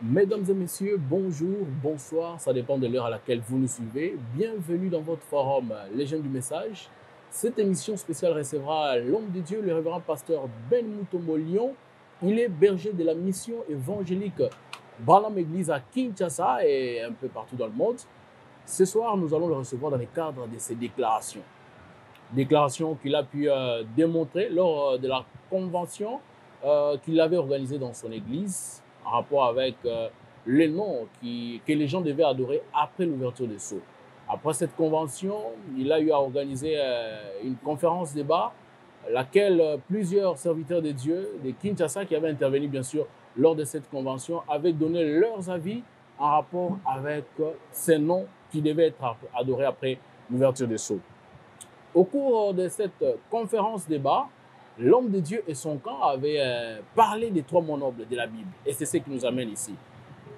Mesdames et messieurs, bonjour, bonsoir, ça dépend de l'heure à laquelle vous nous suivez. Bienvenue dans votre forum Les Jeunes du Message. Cette émission spéciale recevra l'homme de Dieu, le révérend pasteur Ben Mutombo Lyon. Il est berger de la mission évangélique Branham Église à Kinshasa et un peu partout dans le monde. Ce soir, nous allons le recevoir dans le cadre de ses déclarations. Déclarations qu'il a pu démontrer lors de la convention qu'il avait organisée dans son église en rapport avec les noms que les gens devaient adorer après l'ouverture des sceaux. Après cette convention, il a eu à organiser une conférence débat, laquelle plusieurs serviteurs de Dieu de Kinshasa qui avaient intervenu bien sûr lors de cette convention avaient donné leurs avis en rapport avec ces noms qui devaient être adorés après l'ouverture des sceaux. Au cours de cette conférence débat, l'homme de Dieu et son camp avaient parlé des trois mots nobles de la Bible. Et c'est ce qui nous amène ici.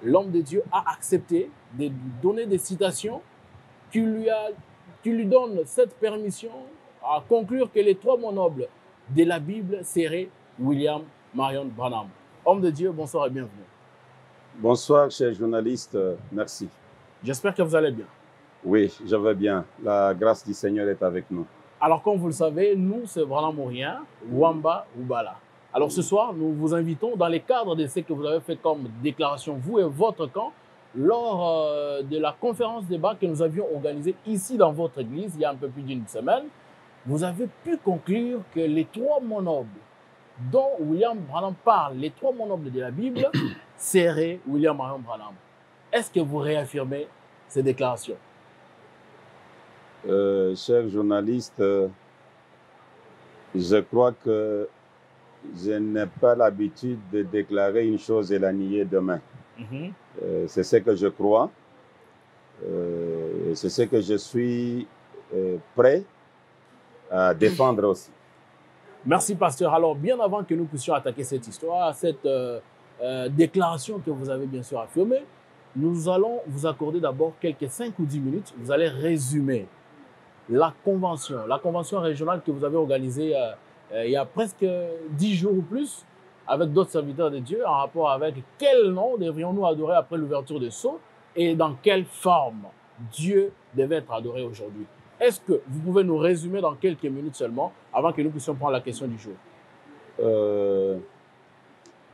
L'homme de Dieu a accepté de donner des citations qui lui donnent cette permission à conclure que les trois mots nobles de la Bible seraient William Marion Branham. Homme de Dieu, bonsoir et bienvenue. Bonsoir, chers journalistes. Merci. J'espère que vous allez bien. Oui, je vais bien. La grâce du Seigneur est avec nous. Alors, comme vous le savez, nous, c'est Branham Mourien, Wamba Oubala. Alors, ce soir, nous vous invitons dans les cadres de ce que vous avez fait comme déclaration, vous et votre camp, lors de la conférence débat que nous avions organisée ici dans votre église, il y a un peu plus d'une semaine. Vous avez pu conclure que les trois mots nobles dont William Branham parle, les trois mots nobles de la Bible, seraient William Marion Branham. Est-ce que vous réaffirmez ces déclarations? Chers journalistes, je crois que je n'ai pas l'habitude de déclarer une chose et la nier demain. C'est ce que je crois. C'est ce que je suis prêt à défendre aussi. Merci, pasteur. Alors, bien avant que nous puissions attaquer cette histoire, cette déclaration que vous avez bien sûr affirmée, nous allons vous accorder d'abord quelques 5 ou 10 minutes. Vous allez résumer la convention régionale que vous avez organisée il y a presque 10 jours ou plus avec d'autres serviteurs de Dieu en rapport avec quel nom devrions-nous adorer après l'ouverture des sceaux et dans quelle forme Dieu devait être adoré aujourd'hui. Est-ce que vous pouvez nous résumer dans quelques minutes seulement avant que nous puissions prendre la question du jour?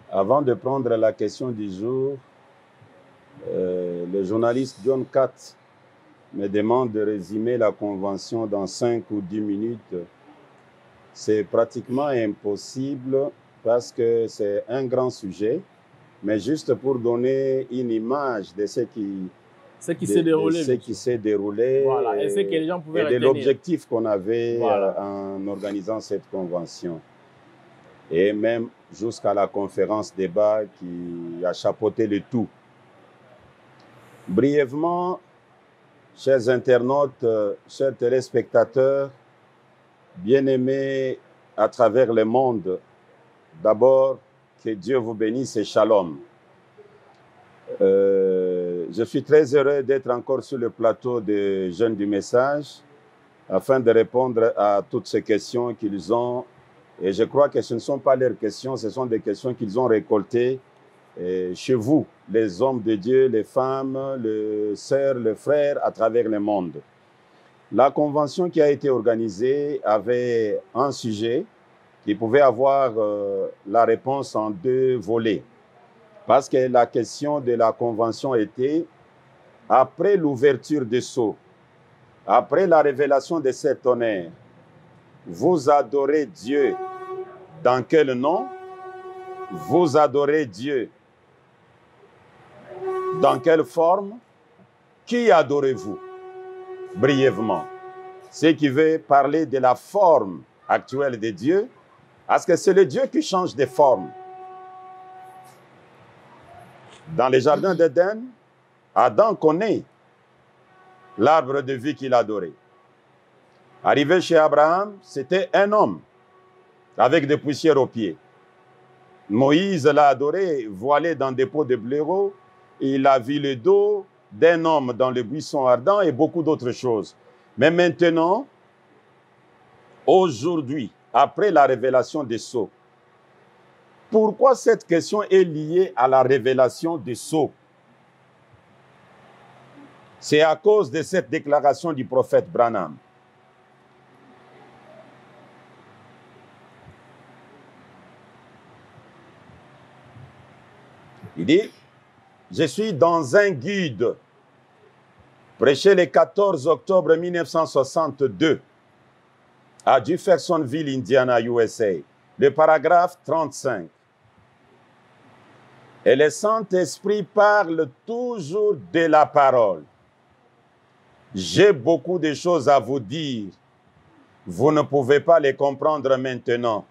Avant de prendre la question du jour, le journaliste John Katz me demande de résumer la convention dans 5 ou 10 minutes. C'est pratiquement impossible parce que c'est un grand sujet, mais juste pour donner une image de ce qui s'est déroulé, voilà, et ce que les gens pouvaient retenir, de l'objectif qu'on avait en organisant cette convention. Et même jusqu'à la conférence débat qui a chapeauté le tout. Brièvement, chers internautes, chers téléspectateurs, bien-aimés à travers le monde, d'abord, que Dieu vous bénisse et shalom. Je suis très heureux d'être encore sur le plateau des Jeunes du Message afin de répondre à toutes ces questions qu'ils ont. Et je crois que ce ne sont pas leurs questions, ce sont des questions qu'ils ont récoltées chez vous, les hommes de Dieu, les femmes, les sœurs, les frères à travers le monde. La convention qui a été organisée avait un sujet qui pouvait avoir la réponse en deux volets. Parce que la question de la convention était, après l'ouverture des sceaux, après la révélation de cet honneur, vous adorez Dieu dans quel nom? Vous adorez Dieu dans quelle forme? Qui adorez-vous? Brièvement. Ce qui veut parler de la forme actuelle de Dieu, parce que c'est le Dieu qui change de forme. Dans les jardins d'Éden, Adam connaît l'arbre de vie qu'il adorait. Arrivé chez Abraham, c'était un homme avec des poussières aux pieds. Moïse l'a adoré, voilé dans des pots de blaireaux. Il a vu le dos d'un homme dans le buisson ardent et beaucoup d'autres choses. Mais maintenant, aujourd'hui, après la révélation des sceaux, Pourquoi cette question est liée à la révélation du sceau? C'est à cause de cette déclaration du prophète Branham. Il dit, je suis dans un guide, prêché le 14 octobre 1962 à Jeffersonville, Indiana, USA, le paragraphe 35. Et le Saint-Esprit parle toujours de la parole. J'ai beaucoup de choses à vous dire. Vous ne pouvez pas les comprendre maintenant.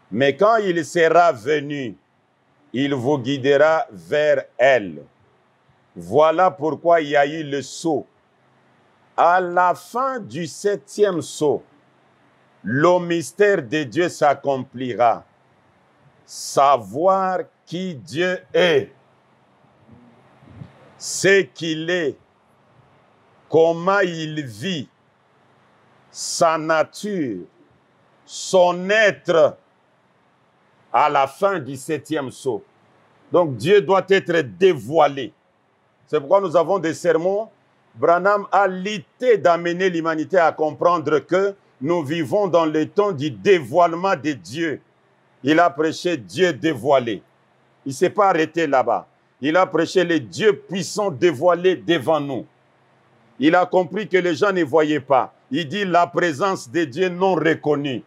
Mais quand il sera venu, il vous guidera vers elle. Voilà pourquoi il y a eu le sceau. À la fin du 7e sceau, le mystère de Dieu s'accomplira. Savoir qui Dieu est, ce qu'il est, comment il vit, sa nature, son être à la fin du 7e sceau. Donc Dieu doit être dévoilé. C'est pourquoi nous avons des sermons. Branham a l'idée d'amener l'humanité à comprendre que nous vivons dans le temps du dévoilement de Dieu. Il a prêché Dieu dévoilé. Il ne s'est pas arrêté là-bas. Il a prêché le Dieu puissant dévoilé devant nous. Il a compris que les gens ne voyaient pas. Il dit la présence de Dieu non reconnue.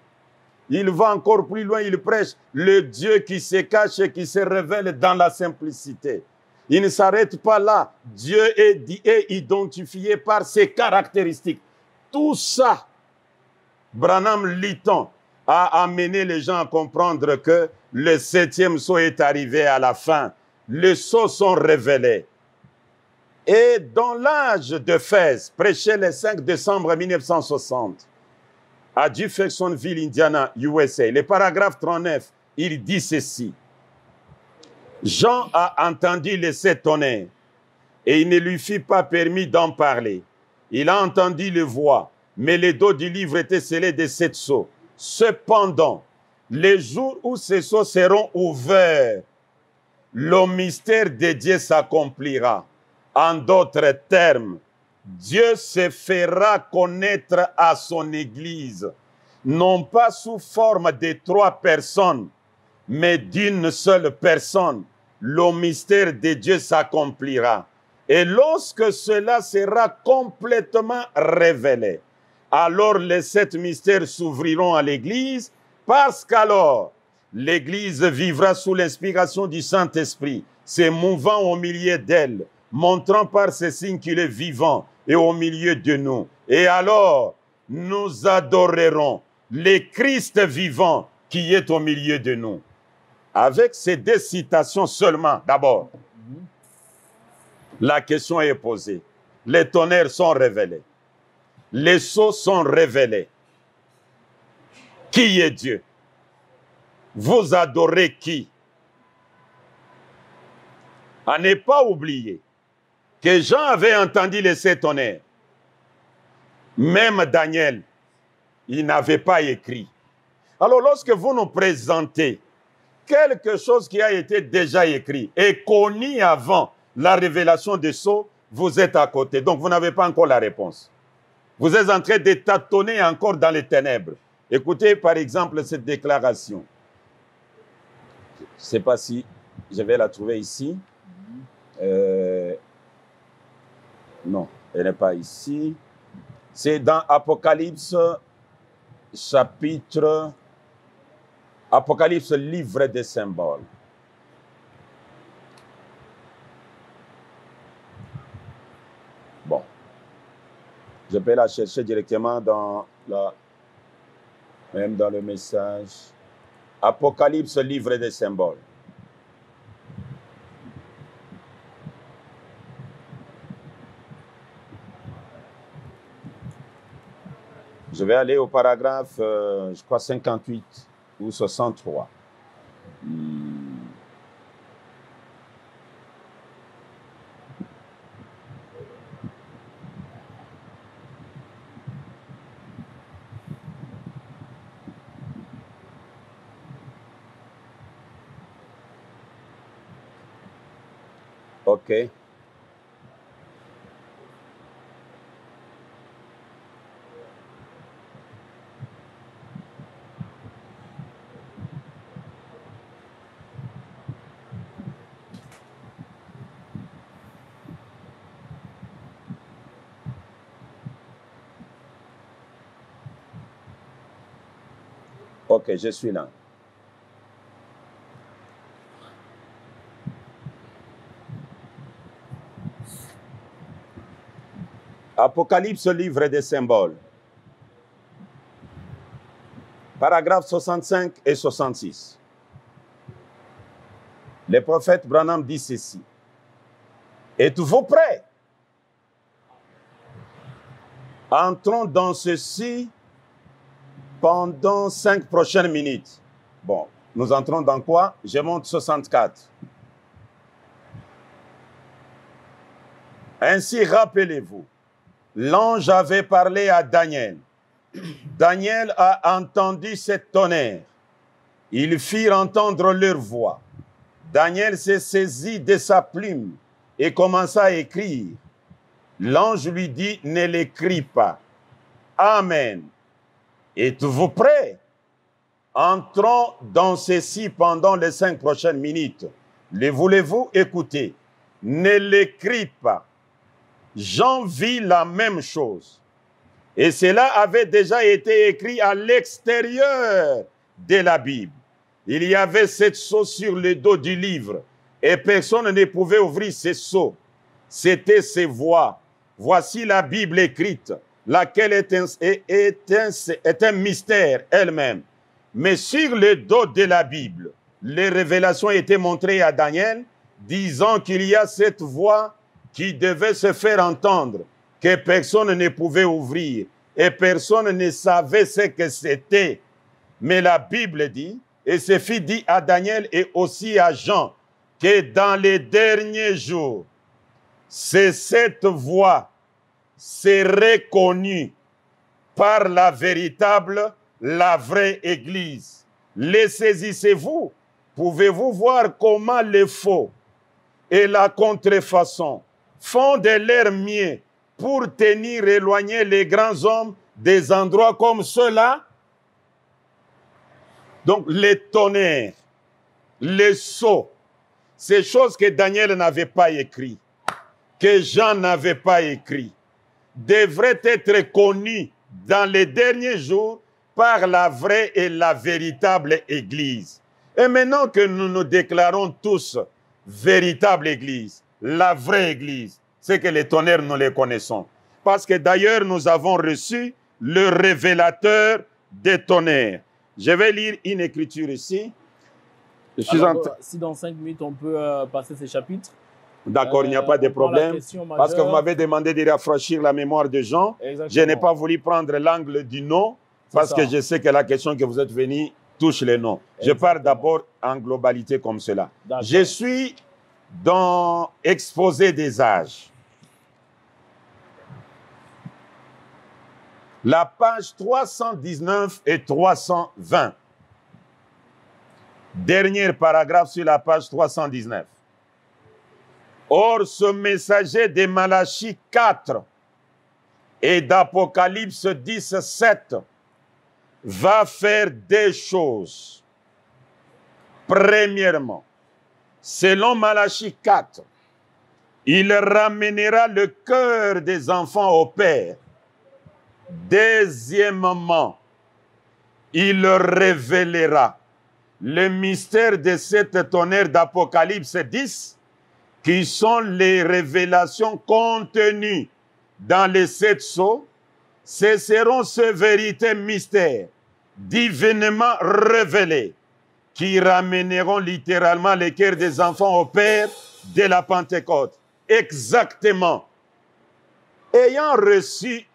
Il va encore plus loin, il prêche le Dieu qui se cache et qui se révèle dans la simplicité. Il ne s'arrête pas là. Dieu est identifié par ses caractéristiques. Tout ça, Branham Litton a amené les gens à comprendre que le 7e sceau est arrivé à la fin. Les sceaux sont révélés. Et dans l'âge d'Éphèse, prêché le 5 décembre 1960, à Jeffersonville, Indiana, USA, le paragraphe 39, il dit ceci. Jean a entendu les 7 tonnerres et il ne lui fut pas permis d'en parler. Il a entendu les voix, mais les dos du livre étaient scellés de 7 sceaux. Cependant, les jours où ces sceaux seront ouverts, le mystère de Dieu s'accomplira. En d'autres termes, Dieu se fera connaître à son Église, non pas sous forme de 3 personnes, mais d'une seule personne. Le mystère de Dieu s'accomplira. Et lorsque cela sera complètement révélé, alors les 7 mystères s'ouvriront à l'Église, parce qu'alors, l'Église vivra sous l'inspiration du Saint-Esprit, se mouvant au milieu d'elle, montrant par ses signes qu'il est vivant et au milieu de nous. Et alors, nous adorerons le Christ vivant qui est au milieu de nous. Avec ces 2 citations seulement, d'abord, la question est posée. Les tonnerres sont révélés. Les sceaux sont révélés. Qui est Dieu? Vous adorez qui? À ne pas oublier que Jean avait entendu les 7 tonnerres. Même Daniel, il n'avait pas écrit. Alors lorsque vous nous présentez quelque chose qui a été déjà écrit et connu avant la révélation des sceaux, vous êtes à côté. Donc vous n'avez pas encore la réponse. Vous êtes en train de tâtonner encore dans les ténèbres. Écoutez par exemple cette déclaration. Je ne sais pas si je vais la trouver ici. Non, elle n'est pas ici. C'est dans Apocalypse, chapitre... Apocalypse, livre des symboles. Bon. Je peux la chercher directement dans même dans le message. Apocalypse, livre des symboles. Je vais aller au paragraphe, je crois, 58 ou 63. OK. OK, je suis là. Apocalypse, livre des symboles. Paragraphes 65 et 66. Le prophète Branham dit ceci. Êtes-vous prêts? Entrons dans ceci pendant 5 prochaines minutes. Bon, nous entrons dans quoi? Je monte 64. Ainsi, rappelez-vous, l'ange avait parlé à Daniel. Daniel a entendu cette tonnerre. Ils firent entendre leur voix. Daniel s'est saisi de sa plume et commença à écrire. L'ange lui dit, ne l'écris pas. Amen. Êtes-vous prêts? Entrons dans ceci pendant les 5 prochaines minutes. Le voulez-vous écouter? Ne l'écris pas. Jean vit la même chose. Et cela avait déjà été écrit à l'extérieur de la Bible. Il y avait 7 sceaux sur le dos du livre et personne ne pouvait ouvrir ces sceaux. C'était ces voix. Voici la Bible écrite, laquelle est un mystère elle-même. Mais sur le dos de la Bible, les révélations étaient montrées à Daniel, disant qu'il y a cette voix qui devait se faire entendre, que personne ne pouvait ouvrir et personne ne savait ce que c'était. Mais la Bible dit, et ce fut dit à Daniel et aussi à Jean, que dans les derniers jours, c'est cette voix serait connue par la véritable, la vraie Église. Les saisissez-vous? Pouvez-vous voir comment les faux et la contrefaçon font de leur mieux pour tenir éloignés les grands hommes des endroits comme ceux-là? Donc, les tonnerres, les sceaux, ces choses que Daniel n'avait pas écrites, que Jean n'avait pas écrites, devraient être connues dans les derniers jours par la vraie et la véritable Église. Et maintenant que nous nous déclarons tous véritable Église, la vraie Église, c'est que les tonnerres, nous les connaissons. Parce que d'ailleurs, nous avons reçu le révélateur des tonnerres. Je vais lire une écriture ici. Si dans 5 minutes, on peut passer ces chapitres. D'accord, il n'y a pas de problème. Parce que vous m'avez demandé de rafraîchir la mémoire de Jean. Exactement. Je n'ai pas voulu prendre l'angle du nom parce que je sais que la question que vous êtes venu touche les noms. Je pars d'abord en globalité comme cela. Je suis dans Exposé des âges. La page 319 et 320. Dernier paragraphe sur la page 319. Or, ce messager de Malachie 4 et d'Apocalypse 10, 7 va faire des choses. Premièrement, selon Malachie 4, il ramènera le cœur des enfants au Père. Deuxièmement, il révélera le mystère de cette tonnerre d'Apocalypse 10, qui sont les révélations contenues dans les 7 sceaux. Ce seront ces vérités mystères divinement révélées qui ramèneront littéralement les cœurs des enfants au Père de la Pentecôte. Exactement. Ayant reçu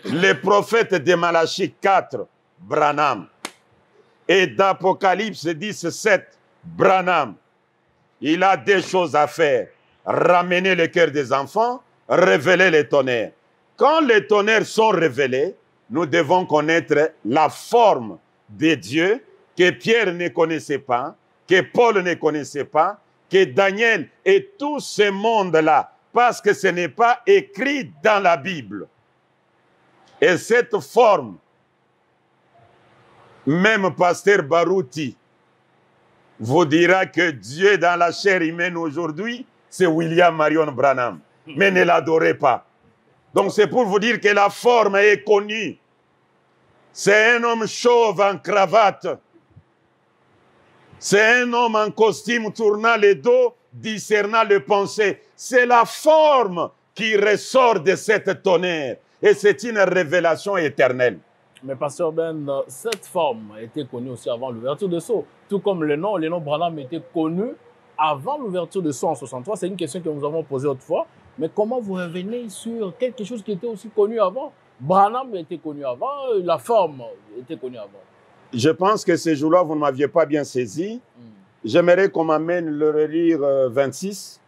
les prophètes de Malachie 4, Branham, et d'Apocalypse 10, 7, Branham, il a des choses à faire. Ramener le cœur des enfants, révéler les tonnerres. Quand les tonnerres sont révélés, nous devons connaître la forme de Dieu que Pierre ne connaissait pas, que Paul ne connaissait pas, que Daniel et tout ce monde-là, parce que ce n'est pas écrit dans la Bible. Et cette forme, même Pasteur Barouti vous dira que Dieu dans la chair humaine aujourd'hui, c'est William Marion Branham. Mais ne l'adorez pas. Donc c'est pour vous dire que la forme est connue. C'est un homme chauve en cravate. C'est un homme en costume tournant le dos, discernant le pensée. C'est la forme qui ressort de cette tonnerre. Et c'est une révélation éternelle. Mais Pasteur Ben, cette forme était connue aussi avant l'ouverture de Sceaux. Tout comme le nom Branham était connu avant l'ouverture de Sceaux en 63. C'est une question que nous avons posée autrefois. Mais comment vous revenez sur quelque chose qui était aussi connu avant? Branham était connu avant, la forme était connue avant. Je pense que ce jour-là, vous ne m'aviez pas bien saisi. J'aimerais qu'on m'amène le relire 26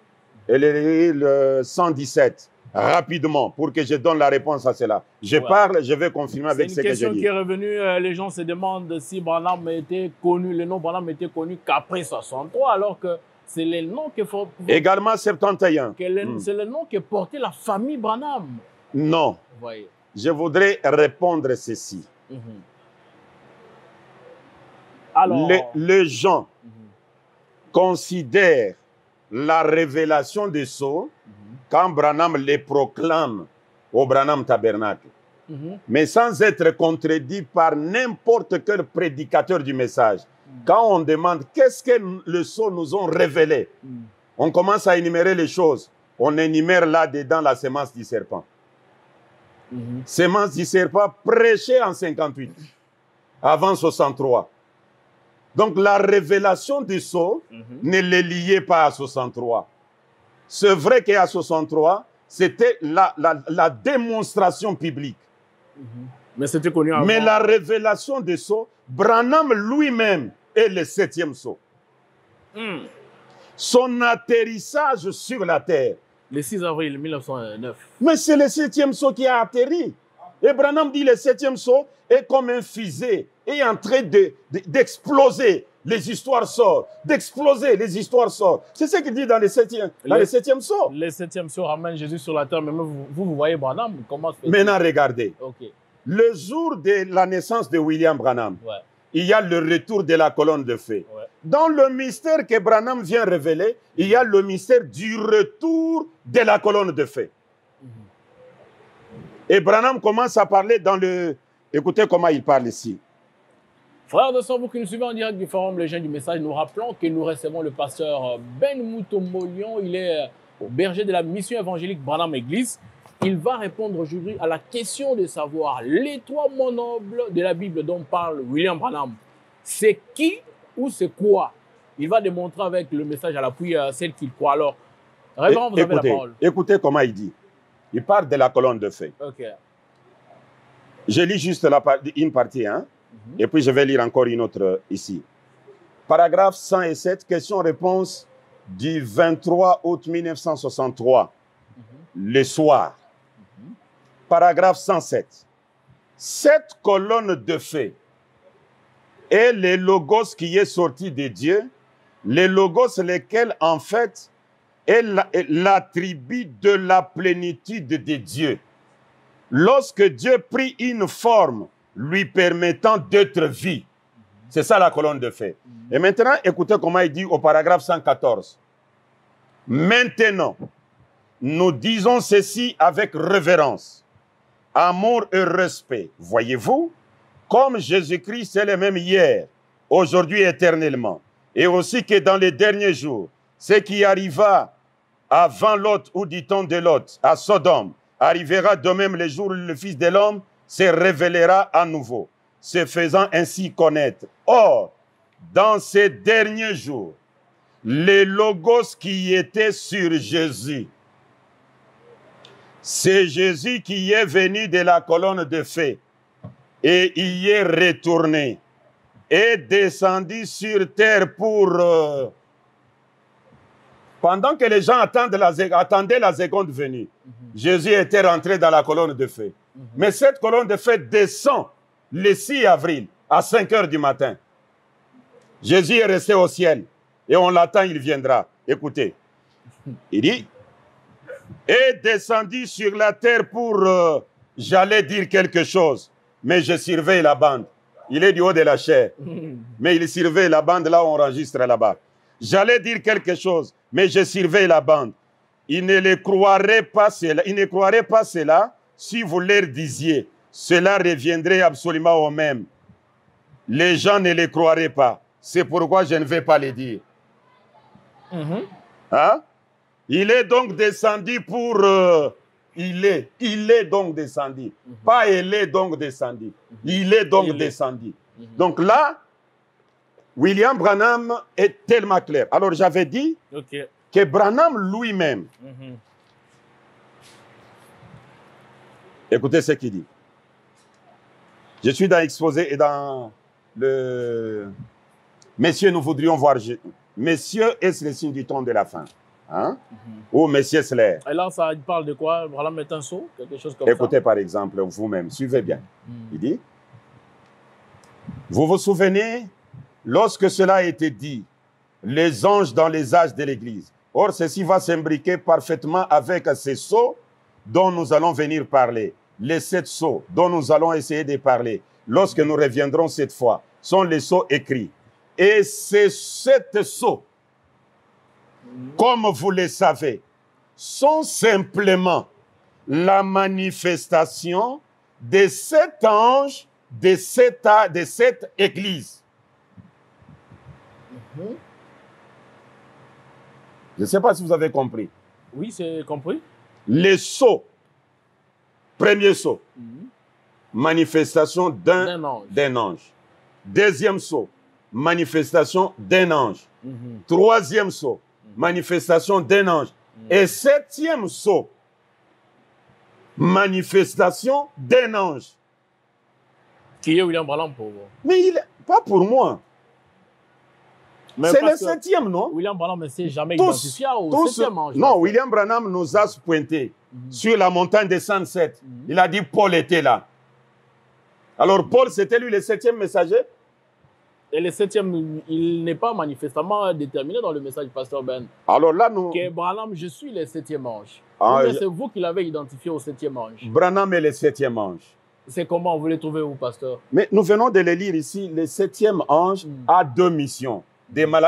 et le relire le 117 rapidement pour que je donne la réponse à cela. Je parle, je vais confirmer avec ce que je dis. C'est une question qui est revenue. Les gens se demandent si Branham était connu, le nom Branham était connu qu'après 63, alors que c'est le nom que faut... Également 71. C'est le nom que portait la famille Branham. Non. Voyez. Je voudrais répondre ceci. Alors, les gens considèrent la révélation de Sceaux quand Branham les proclame au Branham Tabernacle. Mais sans être contredit par n'importe quel prédicateur du message. Quand on demande qu'est-ce que les Sceaux nous ont révélé, on commence à énumérer les choses. On énumère là-dedans la sémence du serpent. Sémence du serpent prêchée en 58, avant 63. Donc la révélation du Sceaux ne les liait pas à 63. C'est vrai qu'à 63, c'était la démonstration publique. Mais c'était connu avant. Mais la révélation du Sceaux, Branham lui-même est le 7e Sceau. Son atterrissage sur la terre. Le 6 avril 1909. Mais c'est le 7e Sceau qui a atterri. Et Branham dit le 7e Sceau est comme un fusée, est en train d'exploser. Les histoires sortent, d'exploser, les histoires sortent. C'est ce qu'il dit dans le 7e Sceau. Le 7e Sceau ramène Jésus sur la terre, mais vous voyez Branham, comment se fait-il? Maintenant, regardez. Okay. Le jour de la naissance de William Branham, il y a le retour de la colonne de feu. Dans le mystère que Branham vient révéler, il y a le mystère du retour de la colonne de feu. Et Branham commence à parler dans le... Écoutez comment il parle ici. Frères de sang, vous qui nous suivez en direct du Forum Les Gens du Message, nous rappelons que nous recevons le pasteur Ben Moutomolion. Il est au berger de la mission évangélique Branham Église. Il va répondre aujourd'hui à la question de savoir les trois mots nobles de la Bible dont parle William Branham. C'est qui ou c'est quoi? Il va démontrer avec le message à l'appui celle qu'il croit. Alors, Révérend, vous avez la parole. Écoutez comment il dit. Il parle de la colonne de feu. Je lis juste une partie, hein? Et puis je vais lire encore une autre ici. Paragraphe 107, question-réponse du 23 août 1963, le soir. Paragraphe 107. Cette colonne de feu est le logos qui est sorti de Dieu, le logos lequel en fait est l'attribut de la plénitude de Dieu. Lorsque Dieu prit une forme lui permettant d'être vie. C'est ça la colonne de feu. Et maintenant, écoutez comment il dit au paragraphe 114. Maintenant, nous disons ceci avec révérence, amour et respect. Voyez-vous, comme Jésus-Christ est le même hier, aujourd'hui éternellement, et aussi que dans les derniers jours, ce qui arriva avant Lot, ou dit-on de Lot, à Sodome, arrivera de même le jour où le Fils de l'homme se révélera à nouveau, se faisant ainsi connaître. Or, dans ces derniers jours, le logos qui était sur Jésus, c'est Jésus qui est venu de la colonne de feu et y est retourné, est descendu sur terre pour... Pendant que les gens attendaient la seconde venue, Jésus était rentré dans la colonne de feu. Mais cette colonne de feu descend le 6 avril à 5 heures du matin. Jésus est resté au ciel et on l'attend, il viendra. Écoutez. Il dit, est descendu sur la terre pour, j'allais dire quelque chose, mais je surveille la bande. Il est du haut de la chair, mais il surveille la bande là où on enregistre là-bas. J'allais dire quelque chose, mais je surveille la bande. Il ne croirait pas cela si vous leur disiez. Cela reviendrait absolument au même. Les gens ne les croiraient pas. C'est pourquoi je ne vais pas les dire. Hein? Il est donc descendu pour... il est donc descendu. Pas il est donc descendu. Il est donc descendu. Donc là, William Branham est tellement clair. Alors j'avais dit que Branham lui-même, écoutez ce qu'il dit. Je suis dans l'exposé et dans le... Messieurs, nous voudrions voir... Messieurs, est-ce le signe du temps de la fin? Hein? Ou Messieurs Slayer. Et là, ça il parle de quoi? Branham met un saut? Quelque chose comme ça. Écoutez par exemple, vous-même, suivez bien. Il dit, vous vous souvenez, lorsque cela a été dit, les anges dans les âges de l'Église. Or, ceci va s'imbriquer parfaitement avec ces sceaux dont nous allons venir parler. Les 7 sceaux dont nous allons essayer de parler, lorsque nous reviendrons cette fois, sont les sceaux écrits. Et ces 7 sceaux, comme vous le savez, sont simplement la manifestation des 7 anges de 7 églises. Je ne sais pas si vous avez compris. Oui, c'est compris. Les sceaux, premier sceau, manifestation d'un ange. Deuxième sceau, manifestation d'un ange. Troisième sceau, manifestation d'un ange. Et 7e sceau, manifestation d'un ange. Qui est William Branham pour vous? Mais pas pour moi. C'est le 7e, non? William Branham ne s'est jamais identifié au 7e ange. Non, William Branham nous a pointé sur la montagne des 107. Il a dit Paul était là. Alors Paul, c'était lui le 7e messager? Et le 7e, il n'est pas manifestement déterminé dans le message du pasteur Ben. Alors là, nous... Que Branham, je suis le 7e ange. C'est vous qui l'avez identifié au 7e ange. Branham est le 7e ange. C'est comment vous le trouvez, vous, pasteur? Mais nous venons de le lire ici. Le 7e ange a 2 missions.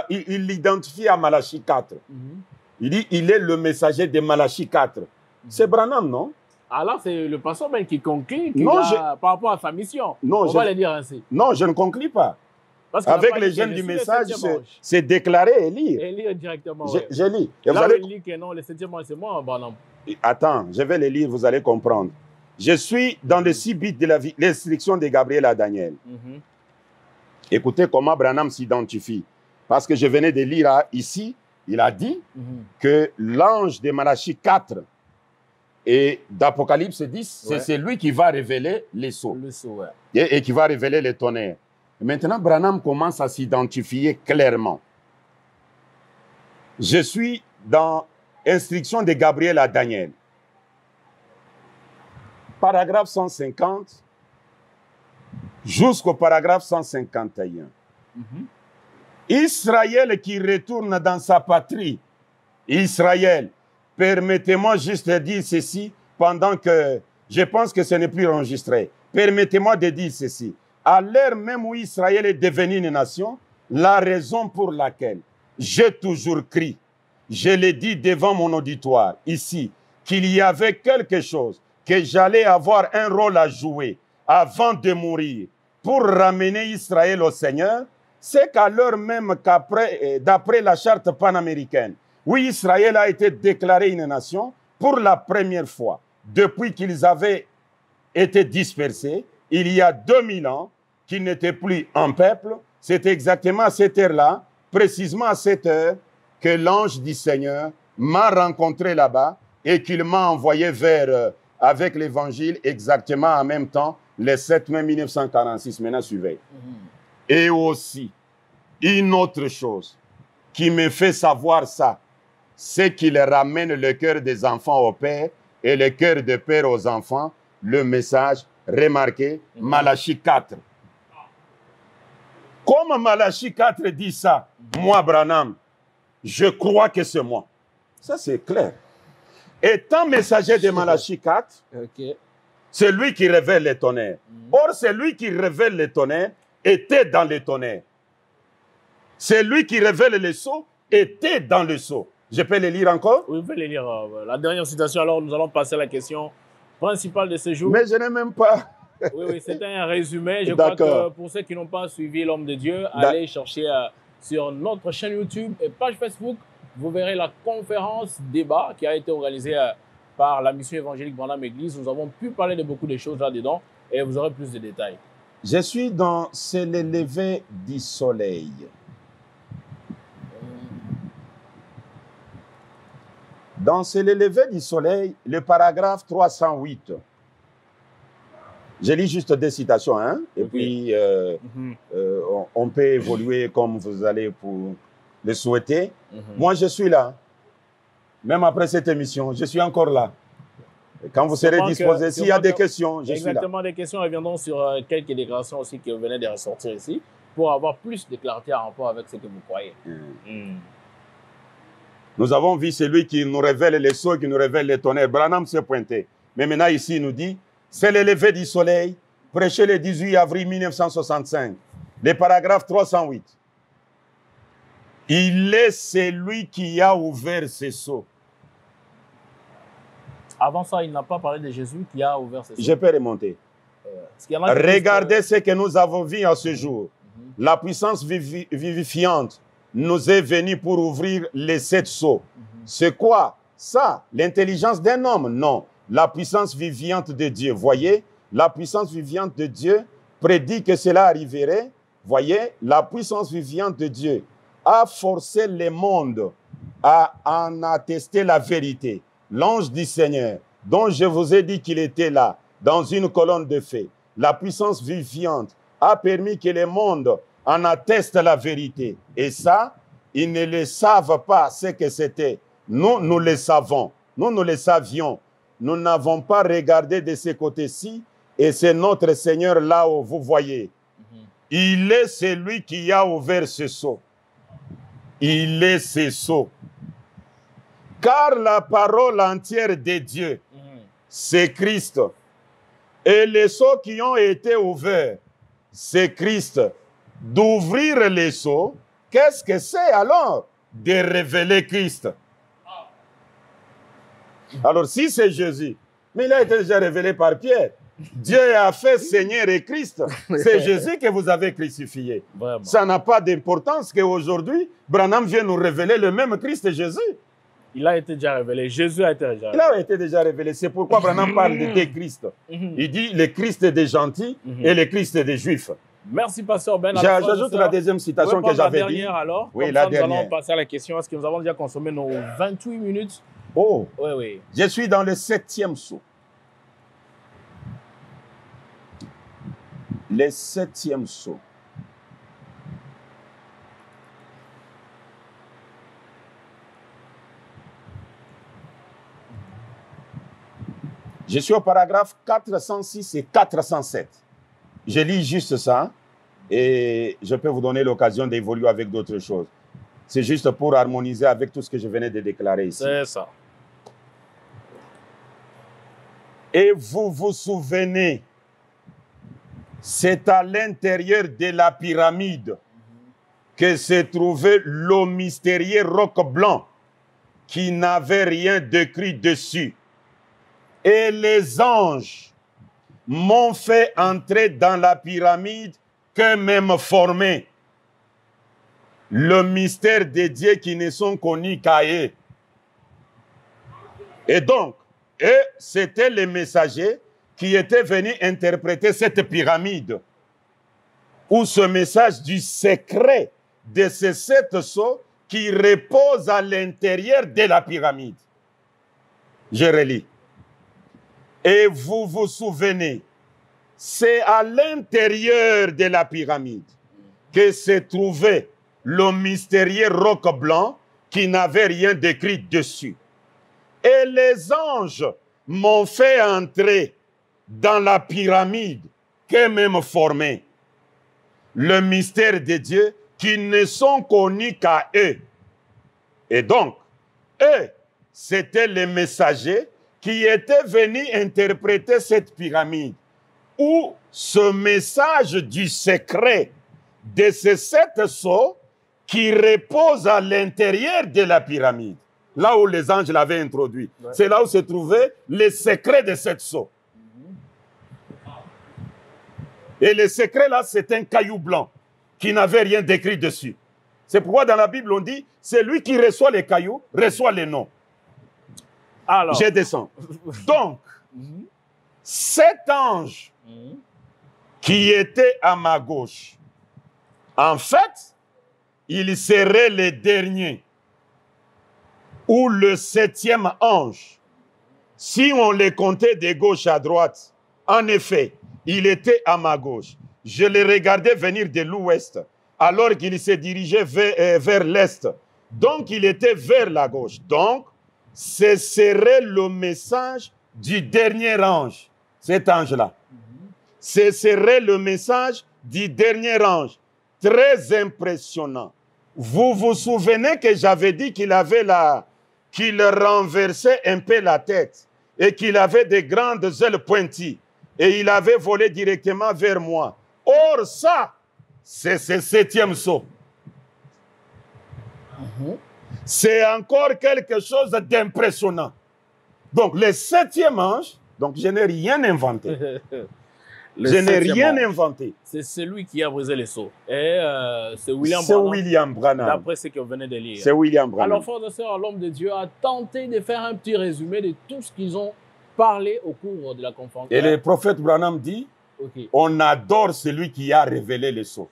Il l'identifie à Malachie 4. Il dit, il est le messager de Malachie 4. C'est Branham, non? Alors, c'est le pasteur Ben qui conclut par rapport à sa mission. Non, on va le dire ainsi. Non, je ne conclus pas. Avec les jeunes du message, c'est déclaré et lire. Et lire directement. Je lis. Et là, vous allez lire que non, le 7e ange, c'est moi, Branham. Attends, je vais les lire, vous allez comprendre. Je suis dans le 6 bits de l'instruction de Gabriel à Daniel. Écoutez comment Branham s'identifie. Parce que je venais de lire ici, il a dit que l'ange de Malachie 4 et d'Apocalypse 10, c'est celui qui va révéler les sceaux. Et qui va révéler les tonnerres. Maintenant, Branham commence à s'identifier clairement. Je suis dans instruction de Gabriel à Daniel. Paragraphe 150 jusqu'au paragraphe 151. Israël qui retourne dans sa patrie. Israël, permettez-moi juste de dire ceci pendant que je pense que ce n'est plus enregistré. Permettez-moi de dire ceci. À l'heure même où Israël est devenu une nation, la raison pour laquelle j'ai toujours crié, je l'ai dit devant mon auditoire ici, qu'il y avait quelque chose, que j'allais avoir un rôle à jouer avant de mourir pour ramener Israël au Seigneur, c'est qu'à l'heure même d'après la charte panaméricaine, où Israël a été déclaré une nation, pour la première fois, depuis qu'ils avaient été dispersés, il y a 2000 ans, qu'ils n'étaient plus un peuple, c'est exactement à cette heure-là, précisément à cette heure, que l'ange du Seigneur m'a rencontré là-bas et qu'il m'a envoyé vers, avec l'évangile, exactement en même temps, le 7 mai 1946. Maintenant, suivez. Et aussi, une autre chose qui me fait savoir ça, c'est qu'il ramène le cœur des enfants au Père et le cœur des pères aux enfants. Le message, remarquez, Malachie 4. Comme Malachie 4 dit ça, moi, Branham, je crois que c'est moi. Ça, c'est clair. Étant messager de Malachie 4, c'est lui qui révèle les tonnerres. Or, c'est lui qui révèle les tonnerres était dans les tonnerres. C'est lui qui révèle les sceaux était dans le sceau. Je peux les lire encore? Oui, vous pouvez les lire. La dernière citation, alors nous allons passer à la question principale de ce jour. Mais je n'ai même pas... Oui, c'était un résumé. Je crois que pour ceux qui n'ont pas suivi l'homme de Dieu, allez chercher sur notre chaîne YouTube et page Facebook. Vous verrez la conférence débat qui a été organisée par la mission évangélique Branham Église. Nous avons pu parler de beaucoup de choses là-dedans et vous aurez plus de détails. Je suis dans C'est le lever du soleil. Dans C'est le lever du soleil, le paragraphe 308. Je lis juste des citations, hein, et puis on peut évoluer comme vous allez pour le souhaiter. Moi, je suis là. Même après cette émission, je suis encore là. Et quand vous serez disposé, s'il y a des questions, je suis là. Exactement, des questions reviendront sur quelques déclarations aussi qui venaient de ressortir ici pour avoir plus de clarté en rapport avec ce que vous croyez. Nous avons vu celui qui nous révèle les sceaux, qui nous révèle les tonnerres. Branham s'est pointé. Mais maintenant, ici, il nous dit, c'est le lever du soleil, prêché le 18 avril 1965. Le paragraphe 308. Il est celui qui a ouvert ses sceaux. Avant ça, il n'a pas parlé de Jésus qui a ouvert ses sceaux. Je peux remonter. Regardez ce que nous avons vu en ce jour. La puissance vivifiante nous est venue pour ouvrir les 7 sceaux. C'est quoi ça? L'intelligence d'un homme? Non. La puissance viviante de Dieu. Voyez, la puissance viviante de Dieu prédit que cela arriverait. Voyez, la puissance viviante de Dieu a forcé le monde à en attester la vérité. L'ange du Seigneur, dont je vous ai dit qu'il était là, dans une colonne de feu, la puissance viviante a permis que le monde en atteste la vérité. Et ça, ils ne le savent pas ce que c'était. Nous, nous le savons. Nous, nous le savions. Nous n'avons pas regardé de ce côté-ci. Et c'est notre Seigneur là où vous voyez. Il est celui qui a ouvert ce sceau. Il est ce sceau. Car la parole entière de Dieu, c'est Christ. Et les sceaux qui ont été ouverts, c'est Christ. D'ouvrir les sceaux, qu'est-ce que c'est alors? De révéler Christ. Alors si c'est Jésus, mais il a été déjà révélé par Pierre. Dieu a fait Seigneur et Christ. C'est Jésus que vous avez crucifié. Vraiment. Ça n'a pas d'importance qu'aujourd'hui, Branham vient nous révéler le même Christ et Jésus. Il a été déjà révélé. Jésus a été déjà révélé. Il a été déjà révélé. C'est pourquoi Branham parle de deux Christ. Il dit le Christ des gentils et le Christ des Juifs. Merci, Pasteur Ben. J'ajoute la deuxième citation que j'avais dit. Alors. Oui, la dernière. Nous allons passer à la question. Est-ce que nous avons déjà consommé nos 28 minutes? Oh, oui, oui. Je suis dans le 7e sceau. Le 7e sceau. Je suis au paragraphe 406 et 407. Je lis juste ça et je peux vous donner l'occasion d'évoluer avec d'autres choses. C'est juste pour harmoniser avec tout ce que je venais de déclarer ici. C'est ça. Et vous vous souvenez, c'est à l'intérieur de la pyramide que se trouvait le mystérieux roc blanc qui n'avait rien d'écrit dessus. Et les anges m'ont fait entrer dans la pyramide qu'eux-mêmes formaient. Le mystère des dieux qui ne sont connus qu'à eux. Et donc, c'était les messagers qui étaient venus interpréter cette pyramide, ou ce message du secret de ces 7 sceaux qui reposent à l'intérieur de la pyramide. Je relis. Et vous vous souvenez, c'est à l'intérieur de la pyramide que se trouvait le mystérieux roc blanc qui n'avait rien d'écrit dessus. Et les anges m'ont fait entrer dans la pyramide qu'eux-mêmes formaient. Le mystère de Dieu qui ne sont connus qu'à eux. Et donc, eux, c'étaient les messagers qui étaient venus interpréter cette pyramide, où ce message du secret de ces 7 sceaux qui reposent à l'intérieur de la pyramide, là où les anges l'avaient introduit. Ouais. C'est là où se trouvait le secret de 7 sceaux. Et le secret là, c'est un caillou blanc qui n'avait rien d'écrit dessus. C'est pourquoi dans la Bible, on dit, c'est lui qui reçoit les cailloux, reçoit les noms. Alors, je descends. Donc, 7 anges qui étaient à ma gauche, en fait, ils seraient les derniers, ou le 7e ange. Si on les comptait de gauche à droite, en effet, il était à ma gauche. Je les regardais venir de l'ouest, alors qu'il se dirigeait vers l'est. Donc, il était vers la gauche. Donc, ce serait le message du dernier ange, cet ange-là. Ce serait le message du dernier ange. Très impressionnant. Vous vous souvenez que j'avais dit qu'il renversait un peu la tête et qu'il avait des grandes ailes pointues et il avait volé directement vers moi. Or, ça, c'est ce 7e sceau. C'est encore quelque chose d'impressionnant. Donc, le 7e ange, donc je n'ai rien inventé. Je n'ai rien inventé. C'est celui qui a brisé les sceaux. Et c'est William Branham. D'après ce que vous venez de lire. C'est William Branham. Alors, frères et sœurs, l'homme de Dieu a tenté de faire un petit résumé de tout ce qu'ils ont parlé au cours de la conférence. Et le prophète Branham dit, on adore celui qui a révélé les sceaux.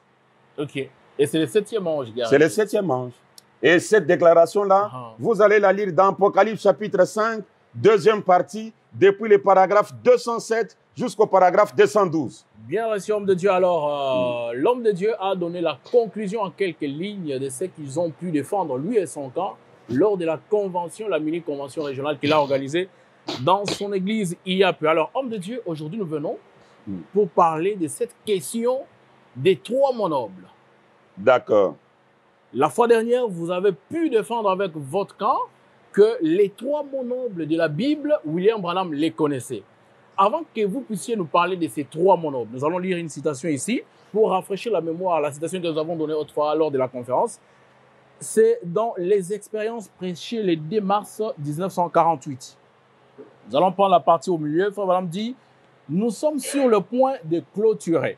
Ok. Et c'est le 7e ange. C'est le 7e ange. Et cette déclaration-là, vous allez la lire dans Apocalypse chapitre 5, deuxième partie, depuis le paragraphe 207 jusqu'au paragraphe 212. Bien reçu, homme de Dieu. Alors, l'homme de Dieu a donné la conclusion en quelques lignes de ce qu'ils ont pu défendre, lui et son camp, lors de la convention, la mini-convention régionale qu'il a organisée dans son église il y a peu. Alors, homme de Dieu, aujourd'hui, nous venons pour parler de cette question des 3 monobles. D'accord. La fois dernière, vous avez pu défendre avec votre camp que les 3 monobles de la Bible, William Branham les connaissait. Avant que vous puissiez nous parler de ces 3 monobles, nous allons lire une citation ici pour rafraîchir la mémoire, la citation que nous avons donnée autrefois lors de la conférence. C'est dans les expériences prêchées le 2 mars 1948. Nous allons prendre la partie au milieu. Frère Branham dit, nous sommes sur le point de clôturer.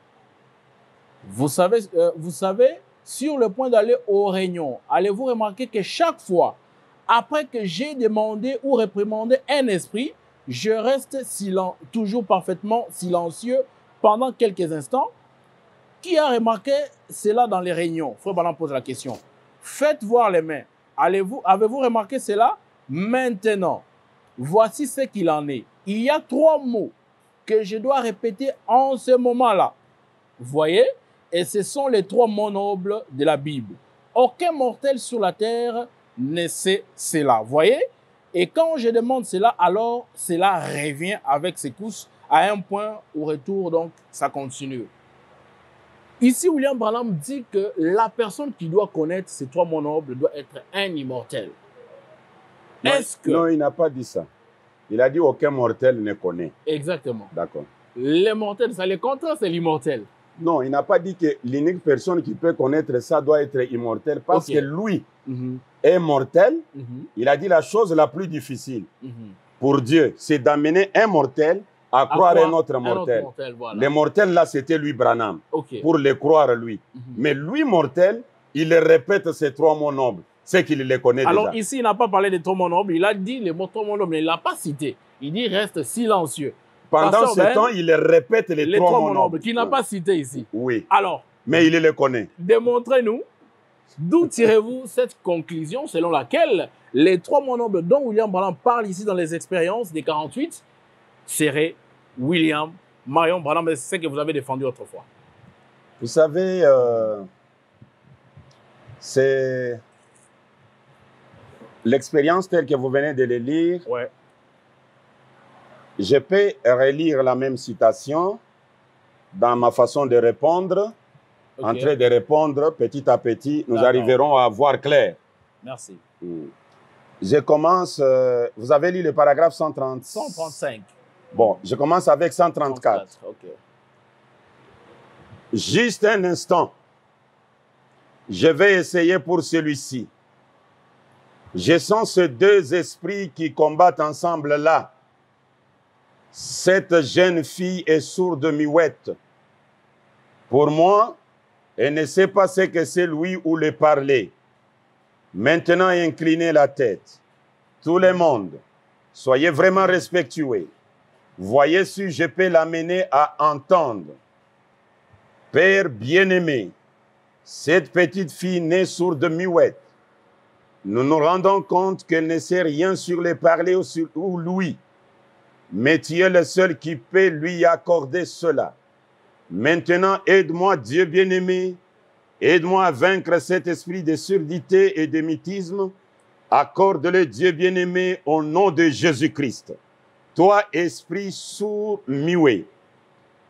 Vous savez, sur le point d'aller aux réunions, allez-vous remarquer que chaque fois, après que j'ai demandé ou réprimandé un esprit, je reste toujours parfaitement silencieux pendant quelques instants. Qui a remarqué cela dans les réunions? Frère Branham pose la question. Faites voir les mains. Avez-vous remarqué cela? Maintenant, voici ce qu'il en est. Il y a 3 mots que je dois répéter en ce moment-là. Voyez? Et ce sont les 3 monobles de la Bible. Aucun mortel sur la terre ne sait cela. Voyez? Et quand je demande cela, alors cela revient avec ses couches à un point au retour, donc ça continue. Ici, William Branham dit que la personne qui doit connaître ces 3 monobles doit être un immortel. Non, il n'a pas dit ça. Il a dit aucun mortel ne connaît. Exactement. D'accord. Les mortels, ça les contraire, c'est l'immortel. Non, il n'a pas dit que l'unique personne qui peut connaître ça doit être immortel parce que lui est mortel. Il a dit la chose la plus difficile pour Dieu, c'est d'amener un mortel à croire un autre mortel. Voilà. Le mortel là, c'était lui, Branham, pour le croire lui. Mais lui, mortel, il répète ces 3 mots nobles, c'est qu'il les connaît déjà. Alors ici, il n'a pas parlé des 3 mots nobles, il a dit les mots 3 mots nobles, mais il ne l'a pas cité. Il dit reste silencieux. Pendant ce temps, il répète les 3 mots nobles. Qu'il n'a pas cité ici. Oui. Alors, mais il les connaît. Démontrez-nous d'où tirez-vous cette conclusion selon laquelle les 3 mots nobles dont William Branham parle ici dans les expériences des 48 seraient William, Marion Branham, c'est ce que vous avez défendu autrefois. Vous savez, c'est l'expérience telle que vous venez de le lire. Ouais. Je peux relire la même citation dans ma façon de répondre. En train de répondre, petit à petit, nous arriverons à voir clair. Merci. Je commence, vous avez lu le paragraphe 130. 135. Bon, je commence avec 134. 34, ok. Juste un instant. Je vais essayer pour celui-ci. Je sens ces deux esprits qui combattent ensemble là. Cette jeune fille est sourde muette. Pour moi, elle ne sait pas ce que c'est lui ou le parler. Maintenant, inclinez la tête. Tout le monde, soyez vraiment respectueux. Voyez si je peux l'amener à entendre. Père bien-aimé, cette petite fille née sourde muette, nous nous rendons compte qu'elle ne sait rien sur le parler ou l'ouïe. Mais tu es le seul qui peut lui accorder cela. Maintenant, aide-moi, Dieu bien-aimé, aide-moi à vaincre cet esprit de surdité et de mythisme. Accorde-le, Dieu bien-aimé, au nom de Jésus-Christ. Toi, esprit sourd muet,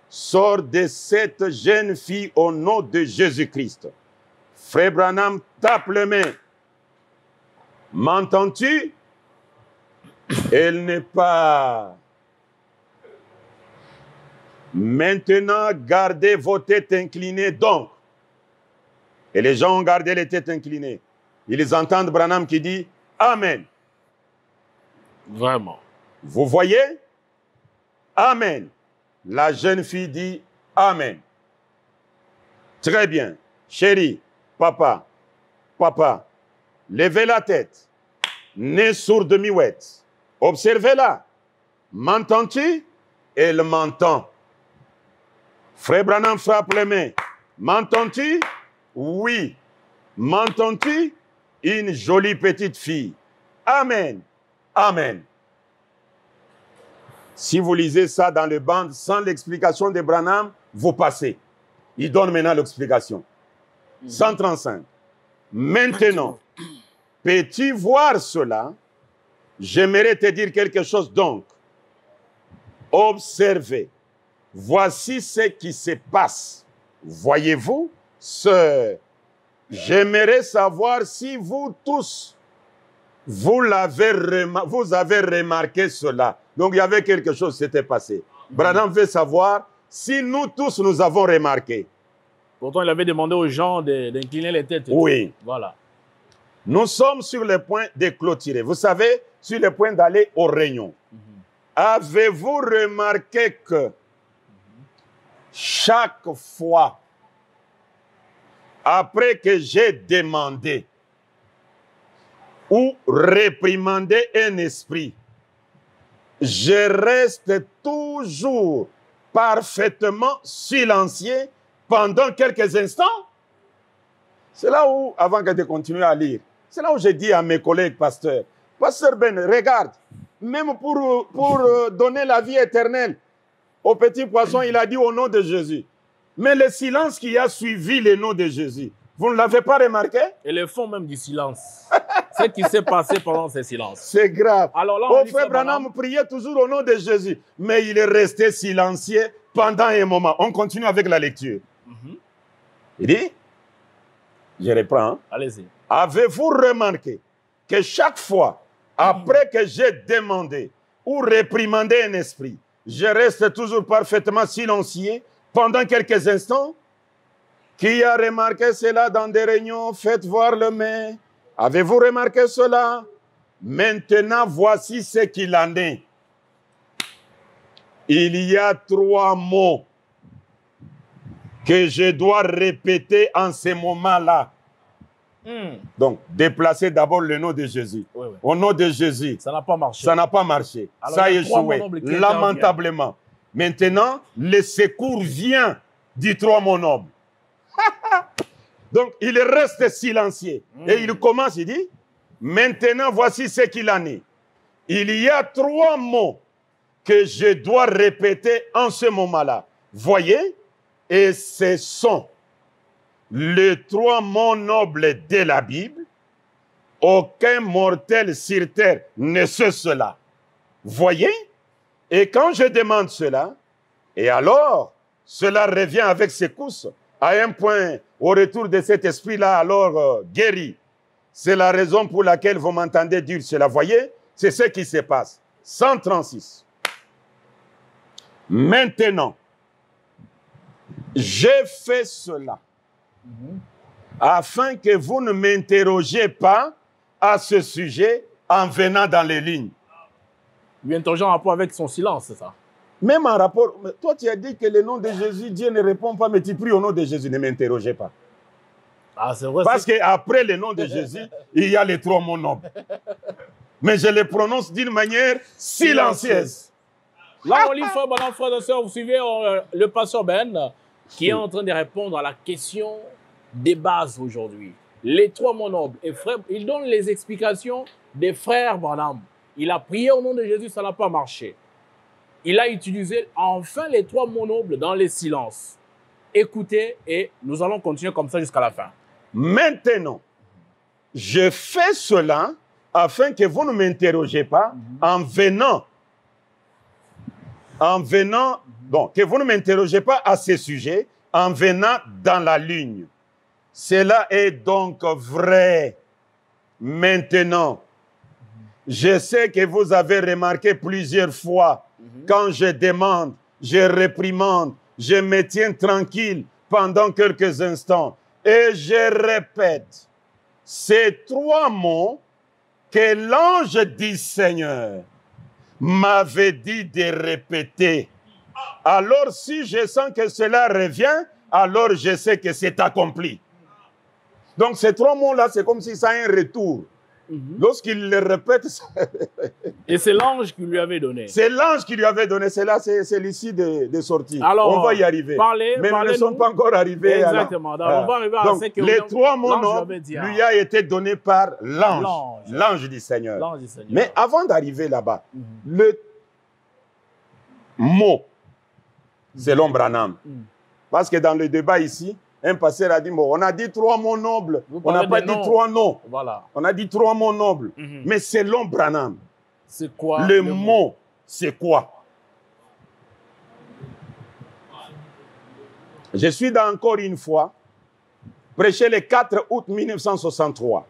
sors de cette jeune fille au nom de Jésus-Christ. Frère Branham, tape les mains. M'entends-tu? Elle n'est pas... Maintenant, gardez vos têtes inclinées donc. Et les gens ont gardé les têtes inclinées. Ils entendent Branham qui dit « Amen ». Vraiment. Vous voyez? Amen. La jeune fille dit « Amen ». Très bien. Chérie, papa, levez la tête. Nez sourde muette. Observez-la. M'entends-tu? Elle m'entend. Frère Branham frappe les mains. M'entends-tu? Oui. M'entends-tu? Une jolie petite fille. Amen. Amen. Si vous lisez ça dans le banc sans l'explication de Branham, vous passez. Il donne maintenant l'explication. 135. Maintenant, peux-tu voir cela? J'aimerais te dire quelque chose donc. Observez. Voici ce qui se passe. Voyez-vous, sœur, j'aimerais savoir si vous tous, vous avez remarqué cela. Donc, il y avait quelque chose qui s'était passé. Branham veut savoir si nous tous, nous avons remarqué. Pourtant, il avait demandé aux gens d'incliner les têtes. Oui. Voilà. Nous sommes sur le point de clôturer. Vous savez, sur le point d'aller aux réunions. Avez-vous remarqué que chaque fois, après que j'ai demandé ou réprimandé un esprit, je reste toujours parfaitement silencieux pendant quelques instants? C'est là où, avant que de continuer à lire, c'est là où j'ai dit à mes collègues pasteurs, Pasteur Ben, regarde, même pour donner la vie éternelle au petit poisson, il a dit au nom de Jésus. Mais le silence qui a suivi le nom de Jésus, vous ne l'avez pas remarqué? Et le fond même du silence. Ce qui s'est passé pendant ce silence. C'est grave. Alors là, Au frère Branham priait toujours au nom de Jésus, mais il est resté silencieux pendant un moment. On continue avec la lecture. Il dit, je reprends. Hein? Allez-y. Avez-vous remarqué que chaque fois, après que j'ai demandé ou réprimandé un esprit, je reste toujours parfaitement silencieux pendant quelques instants? Qui a remarqué cela dans des réunions? Faites voir le main. Avez-vous remarqué cela? Maintenant, voici ce qu'il en est. Il y a 3 mots que je dois répéter en ce moment-là. Donc, déplacez d'abord le nom de Jésus. Oui, oui. Au nom de Jésus. Ça n'a pas marché. Ça n'a pas marché. Alors, ça a échoué. Lamentablement. Maintenant, le secours vient du 3 mots noble. Donc, il reste silencieux. Et il commence, il dit, maintenant, voici ce qu'il en est. Il y a 3 mots que je dois répéter en ce moment-là. Voyez? Et ce sont les 3 mots nobles de la Bible. Aucun mortel sur terre ne sait cela. Voyez? Et quand je demande cela, et alors, cela revient avec secousse à un point au retour de cet esprit-là, alors guéri. C'est la raison pour laquelle vous m'entendez dire cela. Voyez, c'est ce qui se passe. 136. Maintenant, j'ai fait cela afin que vous ne m'interrogiez pas à ce sujet en venant dans les lignes. Lui interrogeant en rapport avec son silence, c'est ça? Même en rapport... Toi, tu as dit que le nom de Jésus, Dieu ne répond pas, mais tu pries au nom de Jésus. Ne m'interrogez pas. Ah, c'est vrai. Parce qu'après le nom de Jésus, il y a les trois mots nobles. Mais je les prononce d'une manière silencieuse. Là, on lit, frères et sœurs, vous suivez le pasteur Ben qui est en train de répondre à la question des bases aujourd'hui. Les trois mots nobles. Et frère, il donne les explications des frères Branham. Il a prié au nom de Jésus, ça n'a pas marché. Il a utilisé enfin les trois mots nobles dans les silences. Écoutez et nous allons continuer comme ça jusqu'à la fin. Maintenant, je fais cela afin que vous ne m'interrogez pas en venant, donc que vous ne m'interrogez pas à ce sujet en venant dans la ligne. Cela est donc vrai. Maintenant, je sais que vous avez remarqué plusieurs fois, quand je demande, je réprimande, je me tiens tranquille pendant quelques instants. Et je répète, ces trois mots que l'ange du Seigneur m'avait dit de répéter. Alors, si je sens que cela revient, alors je sais que c'est accompli. Donc, ces trois mots-là, c'est comme si ça a un retour. Lorsqu'il les répète... Et c'est l'ange qui lui avait donné. C'est l'ange qui lui avait donné. C'est là, c'est l'issue de sortie. Alors, on va y arriver. Mais nous ne sommes pas encore arrivés. Exactement. On va arriver à ce que les trois mots nobles lui a été donné par l'ange. L'ange du Seigneur. Mais avant d'arriver là-bas, le mot, c'est l'homme Branham. Parce que dans le débat ici, un pasteur a dit, bon, on a dit trois mots nobles, on n'a pas dit trois noms. Voilà. On a dit trois mots nobles. Mais c'est l'homme Branham. C'est quoi le mot? C'est quoi? Je suis encore une fois prêché le 4 août 1963.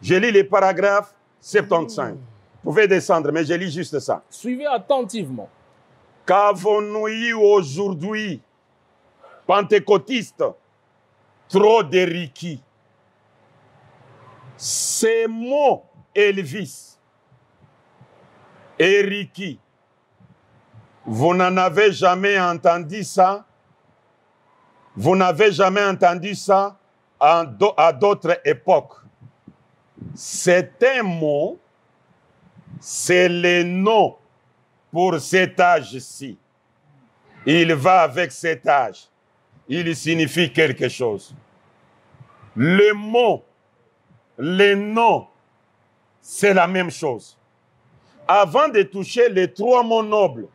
Je lis les paragraphes 75. Vous pouvez descendre, mais je lis juste ça. Suivez attentivement. Qu'avons-nous eu aujourd'hui, pentecôtistes, trop de Ricky? Ces mots Elvis et Ricky, vous n'en avez jamais entendu ça? Vous n'avez jamais entendu ça à d'autres époques. C'est un mot, c'est le nom pour cet âge-ci. Il va avec cet âge. Il signifie quelque chose. Le mot, le nom, c'est la même chose. Avant de toucher les trois mots nobles,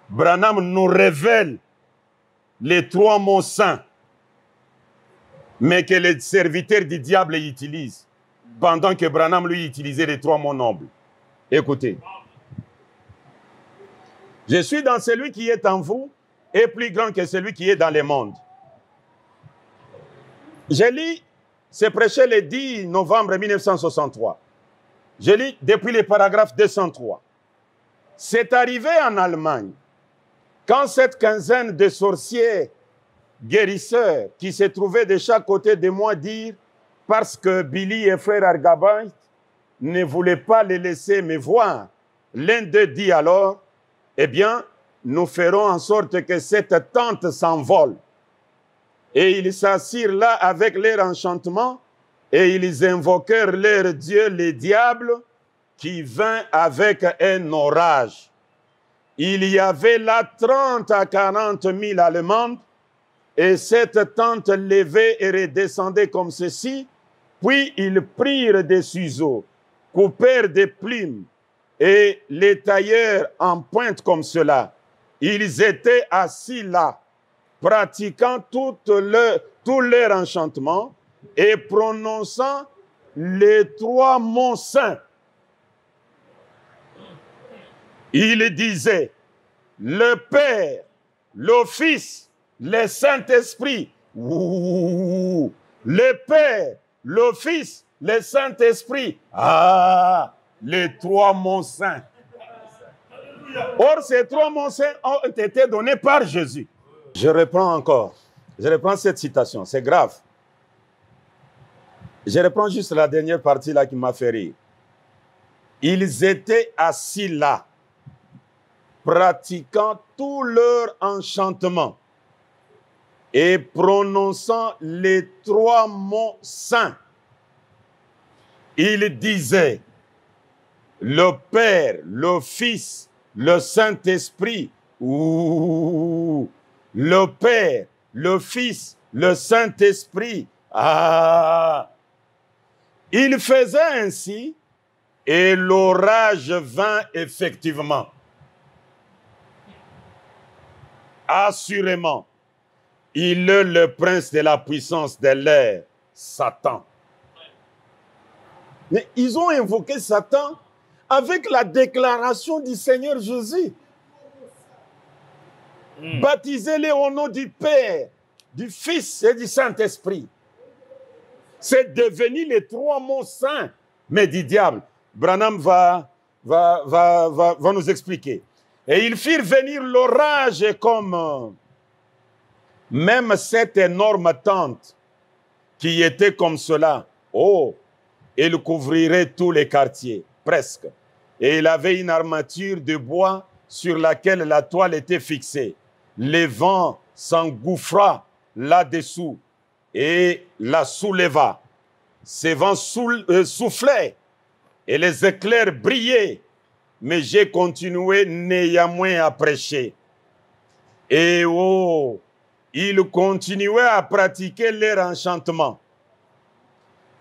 Branham nous révèle les trois mots saints, mais que les serviteurs du diable utilisent, pendant que Branham, lui, utilisait les trois mots nobles. Écoutez. Je suis dans celui qui est en vous et plus grand que celui qui est dans le monde. Je lis, c'est prêché le 10 novembre 1963. Je lis depuis le paragraphe 203. C'est arrivé en Allemagne, quand cette quinzaine de sorciers guérisseurs qui se trouvaient de chaque côté de moi dire, parce que Billy et frère Argabite ne voulaient pas les laisser me voir, l'un d'eux dit alors, eh bien, nous ferons en sorte que cette tente s'envole. Et ils s'assirent là avec leur enchantement et ils invoquèrent leur Dieu, le diable, qui vint avec un orage. Il y avait là 30 à 40 000 Allemands et cette tente levait et redescendait comme ceci. Puis ils prirent des ciseaux, coupèrent des plumes et les taillèrent en pointe comme cela. Ils étaient assis là, pratiquant tout leur enchantement et prononçant les trois mots saints. Ils disaient, le Père, le Fils, le Saint-Esprit. Le Père, le Fils, le Saint-Esprit. Ah, les trois mots saints. Or, ces trois mots saints ont été donnés par Jésus. Je reprends encore. Je reprends cette citation. C'est grave. Je reprends juste la dernière partie là qui m'a fait rire. Ils étaient assis là, pratiquant tout leur enchantement et prononçant les trois mots saints. Ils disaient, le Père, le Fils, le Saint-Esprit, ou le Père, le Fils, le Saint-Esprit. Ah! Il faisait ainsi et l'orage vint effectivement. Assurément, il est le prince de la puissance de l'air, Satan. Mais ils ont invoqué Satan avec la déclaration du Seigneur Jésus. Baptisez-les au nom du Père, du Fils et du Saint-Esprit. C'est devenu les trois mots saints, mais du diable. Branham va nous expliquer. Et ils firent venir l'orage comme même cette énorme tente qui était comme cela. Oh, il couvrirait tous les quartiers, presque. Et il avait une armature de bois sur laquelle la toile était fixée. Les vents s'engouffra là-dessous et la souleva. Ces vents soufflaient et les éclairs brillaient. Mais j'ai continué néanmoins à prêcher. Et oh, ils continuaient à pratiquer leur enchantement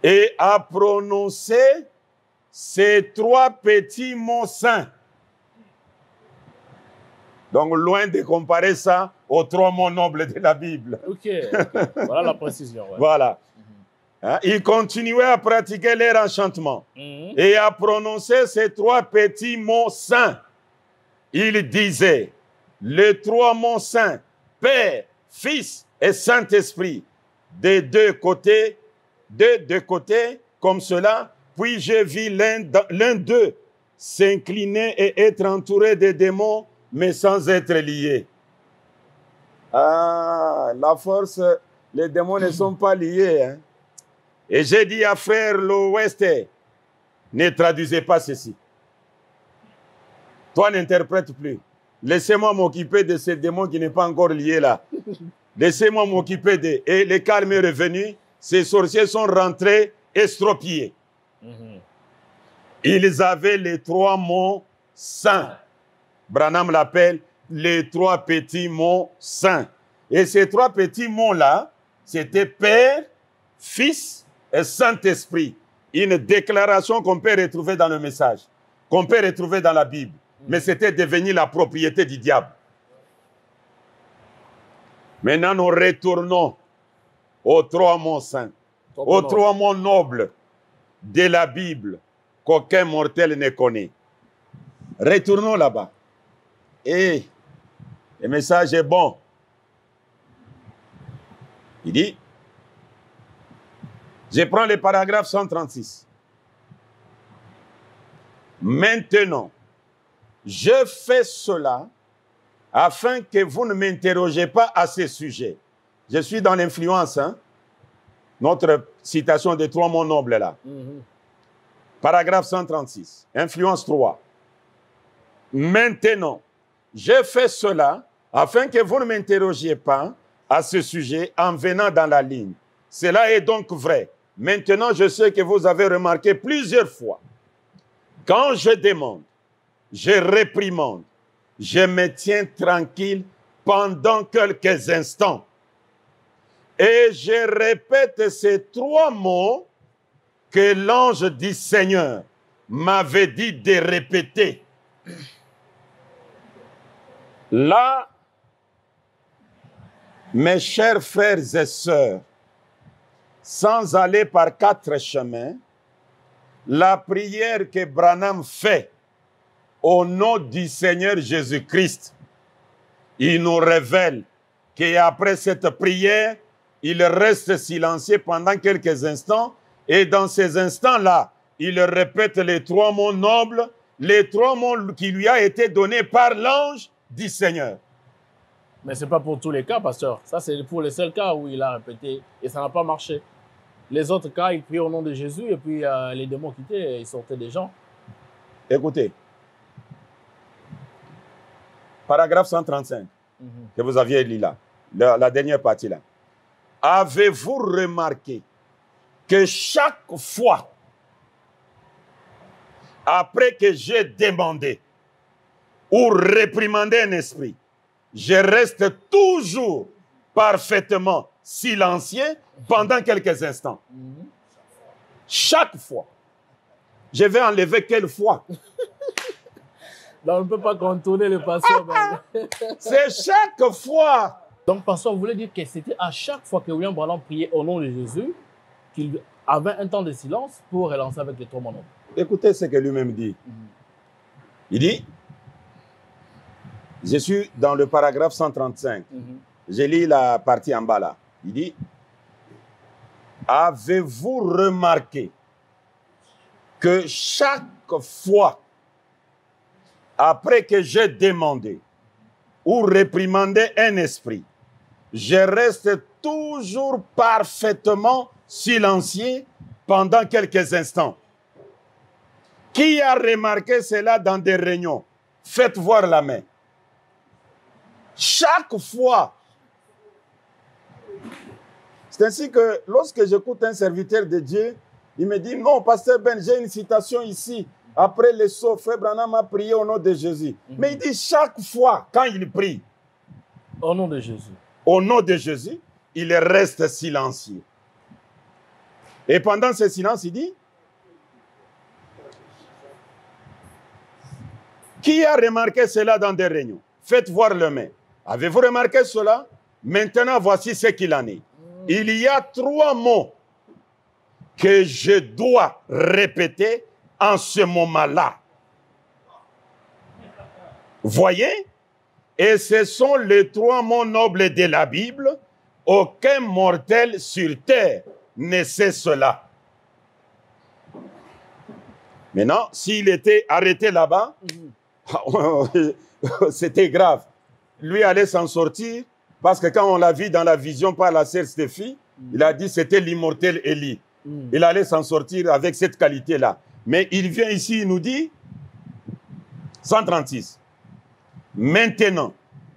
et à prononcer ces trois petits mots saints. Donc, loin de comparer ça aux trois mots nobles de la Bible. Ok. Voilà la précision. Ouais. Voilà. Ils continuaient à pratiquer leur enchantement et à prononcer ces trois petits mots saints. Ils disaient les trois mots saints, Père, Fils et Saint-Esprit, des deux côtés, comme cela. Puis je vis l'un d'eux s'incliner et être entouré de démons, mais sans être lié. Ah, la force, les démons ne sont pas liés. Hein? Et j'ai dit à frère l'Ouest, ne traduisez pas ceci. Toi, n'interprète plus. Laissez-moi m'occuper de ces démons qui n'est pas encore liés là. Laissez-moi m'occuper d'eux. Et le calme est revenu. Ces sorciers sont rentrés estropiés. Ils avaient les trois mots saints. Branham l'appelle les trois petits mots saints. Et ces trois petits mots-là, c'était Père, Fils et Saint-Esprit. Une déclaration qu'on peut retrouver dans le message, qu'on peut retrouver dans la Bible. Mais c'était devenu la propriété du diable. Maintenant, nous retournons aux trois mots saints, aux trois mots nobles de la Bible qu'aucun mortel ne connaît. Retournons là-bas. Et le message est bon. Il dit, je prends le paragraphe 136. Maintenant, je fais cela afin que vous ne m'interrogez pas à ce sujet. Je suis dans l'influence, hein? Notre citation des trois mots nobles là. Paragraphe 136, influence 3. Maintenant, je fais cela afin que vous ne m'interrogiez pas à ce sujet en venant dans la ligne. Cela est donc vrai. Maintenant, je sais que vous avez remarqué plusieurs fois. Quand je demande, je réprimande, je me tiens tranquille pendant quelques instants. Et je répète ces trois mots que l'ange du Seigneur m'avait dit de répéter. Là, mes chers frères et sœurs, sans aller par quatre chemins, la prière que Branham fait au nom du Seigneur Jésus-Christ, il nous révèle qu'après cette prière, il reste silencieux pendant quelques instants Et dans ces instants-là, il répète les 3 mots nobles, les 3 mots qui lui a été donnés par l'ange du Seigneur. Mais ce n'est pas pour tous les cas, pasteur. Ça, c'est pour les seuls cas où il a répété et ça n'a pas marché. Les autres cas, il prie au nom de Jésus et puis les démons quittaient et ils sortaient des gens. Écoutez, paragraphe 135 que vous aviez lu là, la dernière partie là. Avez-vous remarqué que chaque fois, après que j'ai demandé ou réprimandé un esprit, je reste toujours parfaitement silencieux pendant quelques instants. Chaque fois. Je vais enlever quelle fois? Donc, on ne peut pas contourner le pasteur. C'est chaque fois. Donc, pasteur, vous voulez dire que c'était à chaque fois que William Branham priait au nom de Jésus qu'il avait un temps de silence pour relancer avec les 3 mots. Écoutez ce que lui-même dit. Il dit, je suis dans le paragraphe 135. Je lis la partie en bas là. Il dit, avez-vous remarqué que chaque fois, après que j'ai demandé ou réprimandé un esprit, je reste toujours parfaitement silencieux pendant quelques instants. Qui a remarqué cela dans des réunions? Faites voir la main. Chaque fois. C'est ainsi que lorsque j'écoute un serviteur de Dieu, il me dit, non, pasteur Ben, j'ai une citation ici. Après le saut, frère Branham a prié au nom de Jésus. Mais il dit chaque fois, quand il prie, au nom de Jésus. Au nom de Jésus, il reste silencieux. Et pendant ce silence, il dit, qui a remarqué cela dans des réunions? Faites voir le main. Avez-vous remarqué cela? Maintenant, voici ce qu'il en est. Il y a 3 mots que je dois répéter en ce moment-là. Voyez? Et ce sont les 3 mots nobles de la Bible. Aucun mortel sur terre ne sait cela. Maintenant, s'il était arrêté là-bas, c'était grave. Lui allait s'en sortir parce que quand on l'a vu dans la vision par la sœur Stéphie, il a dit c'était l'immortel Élie. Il allait s'en sortir avec cette qualité-là. Mais il vient ici, il nous dit, 136. Maintenant,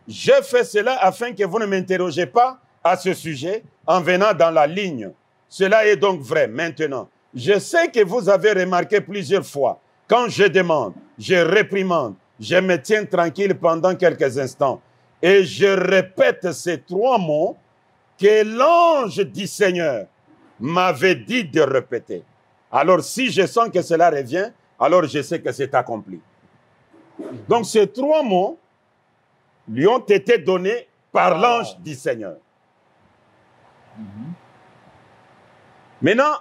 je fais cela afin que vous ne m'interrogez pas à ce sujet en venant dans la ligne. Cela est donc vrai. Maintenant, je sais que vous avez remarqué plusieurs fois, quand je demande, je réprimande, je me tiens tranquille pendant quelques instants et je répète ces 3 mots que l'ange du Seigneur m'avait dit de répéter. Alors, si je sens que cela revient, alors je sais que c'est accompli. Donc, ces 3 mots lui ont été donnés par l'ange du Seigneur. Maintenant,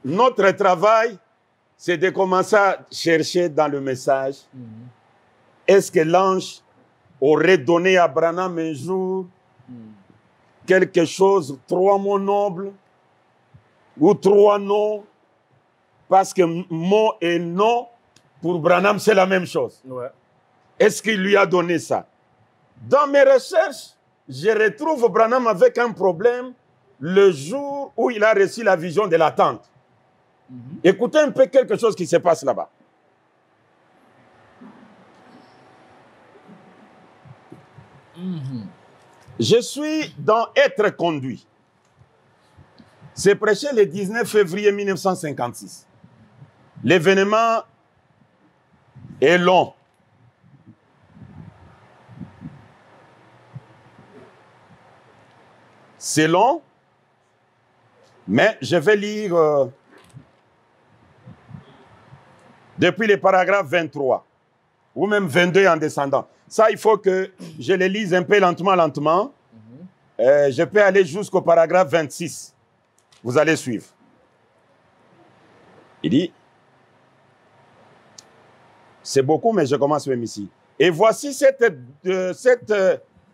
notre travail, c'est de commencer à chercher dans le message. Est-ce que l'ange aurait donné à Branham un jour quelque chose, 3 mots nobles ou 3 noms? Parce que mot et nom, pour Branham, c'est la même chose. Ouais. Est-ce qu'il lui a donné ça? Dans mes recherches, je retrouve Branham avec un problème le jour où il a reçu la vision de la tente. Écoutez un peu quelque chose qui se passe là-bas. Je suis dans Être conduit. C'est prêché le 19 février 1956. L'événement est long. C'est long, mais je vais lire depuis le paragraphe 23, ou même 22 en descendant. Ça, il faut que je les lise un peu lentement. Je peux aller jusqu'au paragraphe 26. Vous allez suivre. Il dit, c'est beaucoup, mais je commence même ici. Et voici cette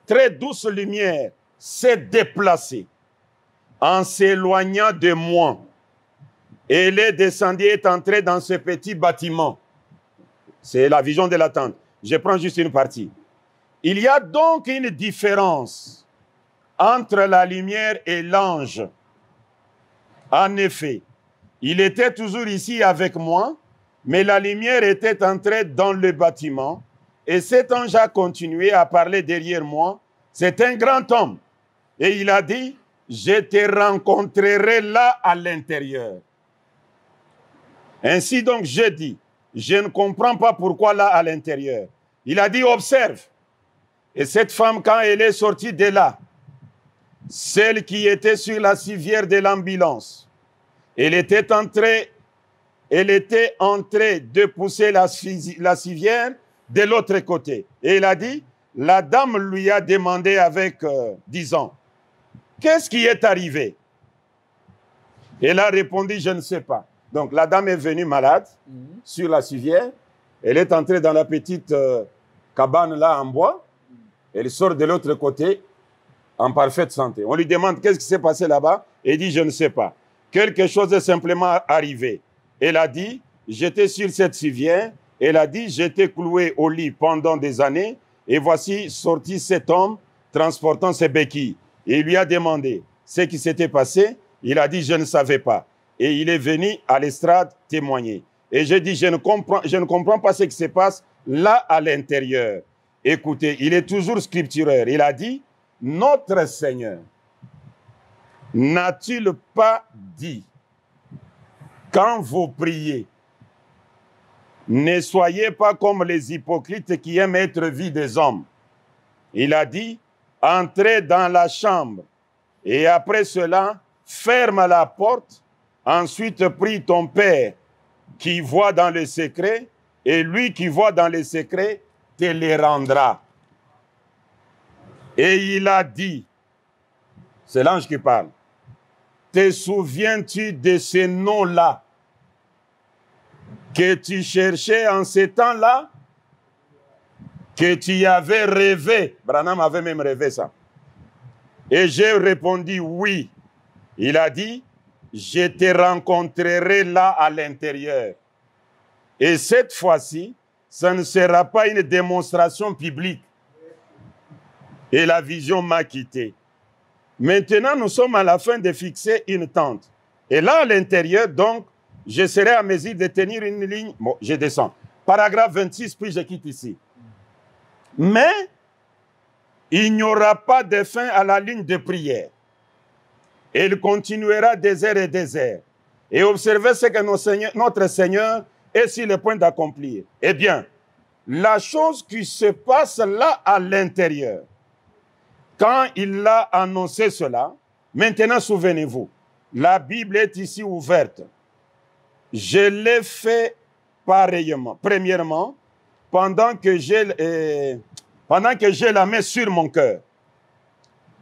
très douce lumière s'est déplacée en s'éloignant de moi Et il est descendu et est entré dans ce petit bâtiment. C'est la vision de la tente. Je prends juste une partie. Il y a donc une différence entre la lumière et l'ange. En effet, il était toujours ici avec moi, mais la lumière était entrée dans le bâtiment, et cet ange a continué à parler derrière moi. C'est un grand homme. Et il a dit, je te rencontrerai là à l'intérieur. Ainsi donc, j'ai dit, je ne comprends pas pourquoi là à l'intérieur. Il a dit, observe. Et cette femme, quand elle est sortie de là, celle qui était sur la civière de l'ambulance, elle était entrée de pousser la civière de l'autre côté. Et il a dit, la dame lui a demandé avec 10 ans, qu'est-ce qui est arrivé? Elle a répondu, je ne sais pas. Donc la dame est venue malade sur la civière. Elle est entrée dans la petite cabane là en bois. Elle sort de l'autre côté en parfaite santé. On lui demande qu'est-ce qui s'est passé là-bas. Elle dit, je ne sais pas. Quelque chose est simplement arrivé. Elle a dit, j'étais sur cette civière. Elle a dit, j'étais cloué au lit pendant des années. Et voici sorti cet homme transportant ses béquilles. Et il lui a demandé ce qui s'était passé. Il a dit, je ne savais pas. Et il est venu à l'estrade témoigner. Et j'ai dit, je ne comprends pas ce qui se passe là à l'intérieur. Écoutez, il est toujours scriptureur. Il a dit, notre Seigneur n'a-t-il pas dit, quand vous priez, ne soyez pas comme les hypocrites qui aiment être vus des hommes. Il a dit, entrez dans la chambre et après cela, ferme la porte. Ensuite, prie ton Père qui voit dans le secret et lui qui voit dans le secret te les rendra. Et il a dit, c'est l'ange qui parle, te souviens-tu de ce nom-là que tu cherchais en ce temps-là, que tu avais rêvé? Branham avait même rêvé ça. Et j'ai répondu oui. Il a dit, je te rencontrerai là à l'intérieur. Et cette fois-ci, ça ne sera pas une démonstration publique. Et la vision m'a quitté. Maintenant, nous sommes à la fin de fixer une tente. Et là, à l'intérieur, donc, je serai à mesure de tenir une ligne. Bon, je descends. Paragraphe 26, puis je quitte ici. Mais, il n'y aura pas de fin à la ligne de prière. Il continuera des heures et des heures. Et observez ce que notre Seigneur est sur le point d'accomplir. Eh bien, la chose qui se passe là à l'intérieur, quand il a annoncé cela, maintenant souvenez-vous, la Bible est ici ouverte. Je l'ai fait pareillement. Premièrement, pendant que j'ai la main sur mon cœur,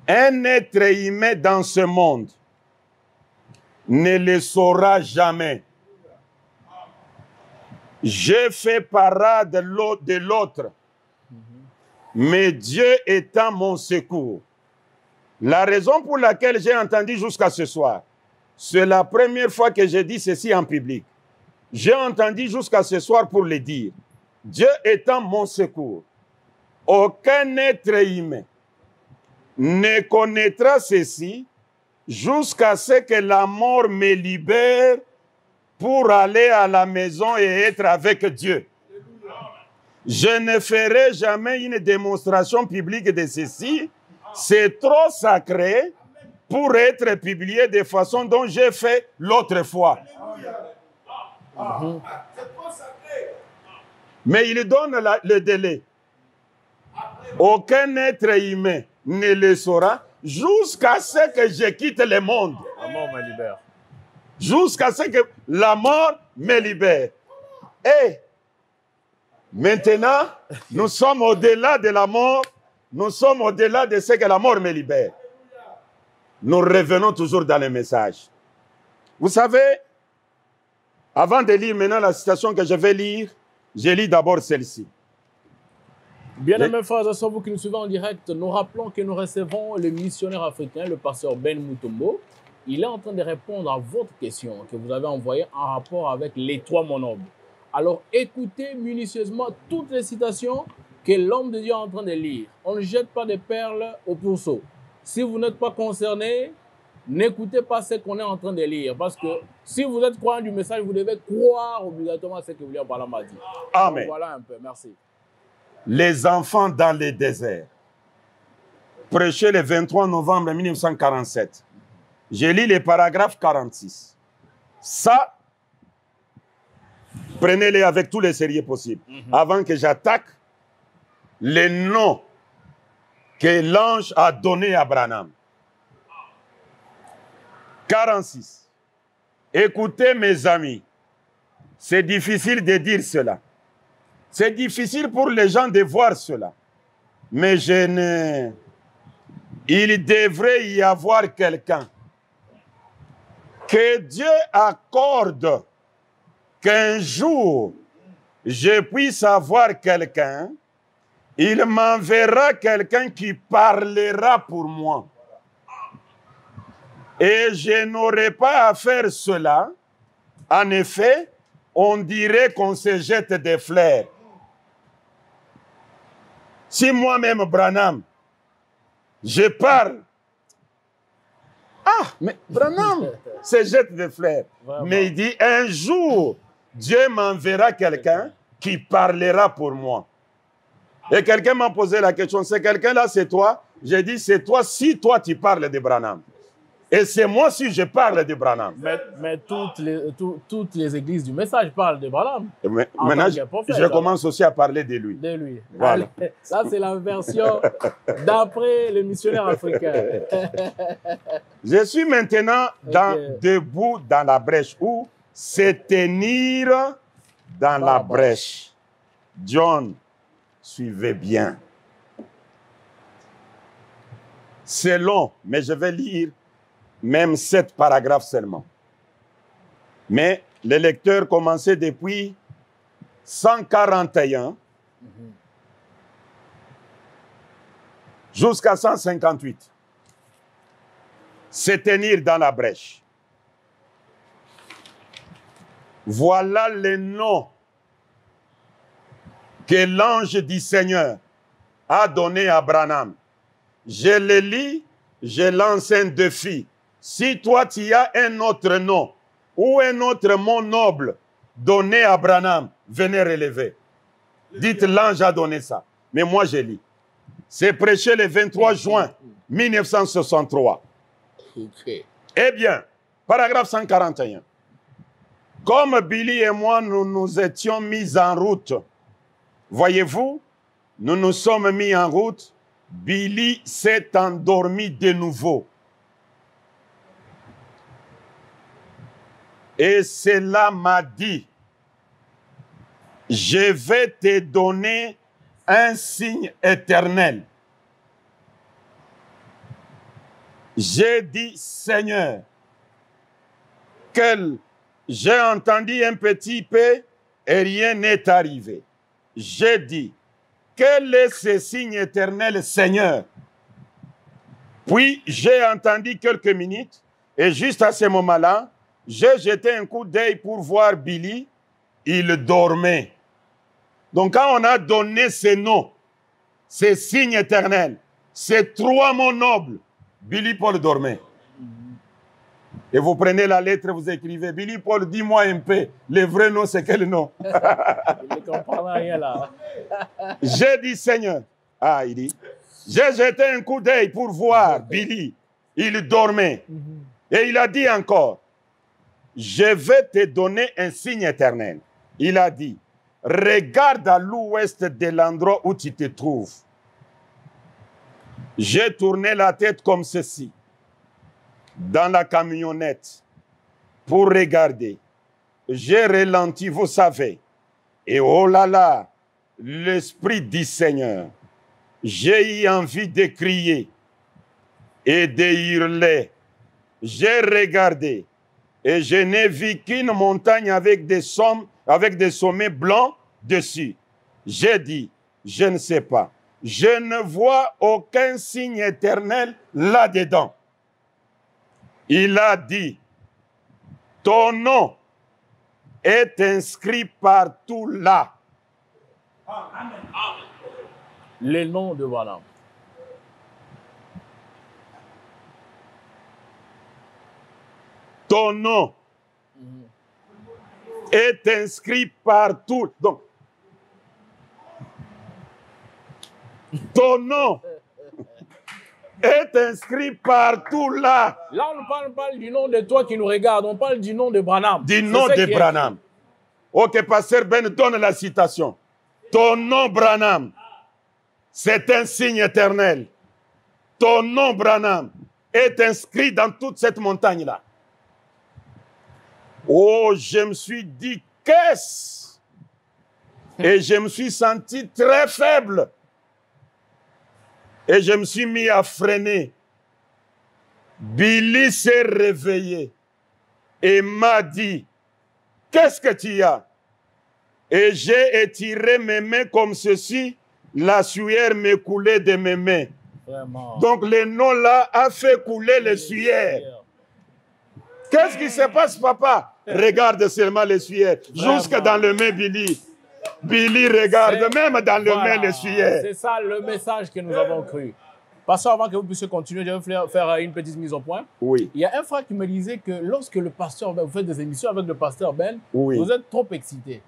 un être humain dans ce monde ne le saura jamais. J'ai fait parade de l'autre, mais Dieu étant mon secours. La raison pour laquelle j'ai entendu jusqu'à ce soir, c'est la première fois que j'ai dit ceci en public. J'ai entendu jusqu'à ce soir pour le dire. Dieu étant mon secours, aucun être humain ne connaîtra ceci jusqu'à ce que la mort me libère pour aller à la maison et être avec Dieu. Je ne ferai jamais une démonstration publique de ceci. C'est trop sacré pour être publié de façon dont j'ai fait l'autre fois. Mais il donne le délai. Aucun être humain ne le saura jusqu'à ce que je quitte le monde. La mort me libère. Jusqu'à ce que la mort me libère. Et maintenant, nous sommes au-delà de la mort. Nous sommes au-delà de ce que la mort me libère. Nous revenons toujours dans le message. Vous savez, avant de lire maintenant la citation que je vais lire, je lis d'abord celle-ci. Bien-aimés frères et sœurs, vous qui nous suivez en direct, nous rappelons que nous recevons le missionnaire africain, le pasteur Ben Mutombo. il est en train de répondre à votre question que vous avez envoyée en rapport avec les trois monobles. Alors, écoutez minutieusement toutes les citations que l'homme de Dieu est en train de lire. On ne jette pas des perles au pourceau. Si vous n'êtes pas concerné, n'écoutez pas ce qu'on est en train de lire. Parce que si vous êtes croyant du message, vous devez croire obligatoirement à ce que William Branham a dit. Amen. Donc, voilà un peu, merci. Les enfants dans les déserts. Prêché le 23 novembre 1947. J'ai lu les paragraphes 46. Ça, prenez-les avec tous les sérieux possibles. Avant que j'attaque les noms que l'ange a donnés à Branham. 46. Écoutez mes amis, c'est difficile de dire cela. C'est difficile pour les gens de voir cela. Mais il devrait y avoir quelqu'un. Que Dieu accorde qu'un jour, je puisse avoir quelqu'un. Il m'enverra quelqu'un qui parlera pour moi. Et je n'aurai pas à faire cela. En effet, on dirait qu'on se jette des fleurs. Si moi-même, Branham, je parle, mais Branham se jette des fleurs. Vraiment. Mais il dit, un jour, Dieu m'enverra quelqu'un qui parlera pour moi. Et quelqu'un m'a posé la question, c'est quelqu'un-là, c'est toi? J'ai dit, c'est toi si toi tu parles de Branham. Et c'est moi si je parle de Branham. Mais toutes les églises du message parlent de Branham. Maintenant, je commence aussi à parler de lui. De lui. Voilà. Allez, ça, c'est la version d'après les missionnaires africains. Je suis maintenant debout dans la brèche, ou se tenir dans la brèche. John, suivez bien. C'est long, mais je vais lire même 7 paragraphes seulement. Mais les lecteurs commençaient depuis 141 jusqu'à 158. Se tenir dans la brèche. Voilà les noms que l'ange du Seigneur a donné à Branham. Je les lis, je lance un défi. Si toi, tu as un autre nom ou un autre mot noble donné à Branham, venez relever. Dites, l'ange a donné ça. Mais moi, je lis. C'est prêché le 23 juin 1963. Okay. Eh bien, paragraphe 141. Comme Billy et moi, nous nous étions mis en route. Voyez-vous, nous nous sommes mis en route. Billy s'est endormi de nouveau. Et cela m'a dit, je vais te donner un signe éternel. J'ai dit, Seigneur, j'ai entendu un petit peu et rien n'est arrivé. J'ai dit, quel est ce signe éternel, Seigneur? Puis j'ai entendu quelques minutes et juste à ce moment-là, j'ai jeté un coup d'œil pour voir Billy. Il dormait. Donc quand on a donné ces noms, ces signes éternels, ces 3 mots nobles, Billy Paul dormait. Et vous prenez la lettre, vous écrivez, Billy Paul, dis-moi un peu, le vrai nom, c'est quel nom? Je ne comprends rien là. J'ai dit, Seigneur, il dit, j'ai jeté un coup d'œil pour voir Billy. Il dormait. Et il a dit encore, je vais te donner un signe éternel. Il a dit, regarde à l'ouest de l'endroit où tu te trouves. J'ai tourné la tête comme ceci, dans la camionnette, pour regarder. J'ai ralenti, vous savez. Et oh là là, l'Esprit du Seigneur, j'ai eu envie de crier et de hurler. J'ai regardé et je n'ai vu qu'une montagne avec des sommets blancs dessus. J'ai dit, je ne sais pas. Je ne vois aucun signe éternel là-dedans. Il a dit, ton nom est inscrit partout là. Les noms de Branham. Ton nom est inscrit partout. Donc, ton nom est inscrit partout là. Là, on ne parle pas du nom de toi qui nous regarde, on parle du nom de Branham. Du nom de Branham. Ok, Pasteur Ben donne la citation. Ton nom, Branham, c'est un signe éternel. Ton nom, Branham, est inscrit dans toute cette montagne-là. Oh, je me suis dit, qu'est-ce? Et je me suis senti très faible. Et je me suis mis à freiner. Billy s'est réveillé et m'a dit, qu'est-ce que tu as? Et j'ai étiré mes mains comme ceci, la sueur me coulait de mes mains. Vraiment. Donc le nom-là a fait couler les sueurs. Qu'est-ce qui se passe, papa? Regarde seulement les sueurs. Jusque dans le main, Billy. Billy regarde même dans le main les sueurs. C'est ça le message que nous avons cru. Pasteur, avant que vous puissiez continuer, je vais faire une petite mise au point. Oui. Il y a un frère qui me disait que lorsque le pasteur Ben, vous faites des émissions avec le pasteur Ben, Oui. vous êtes trop excité.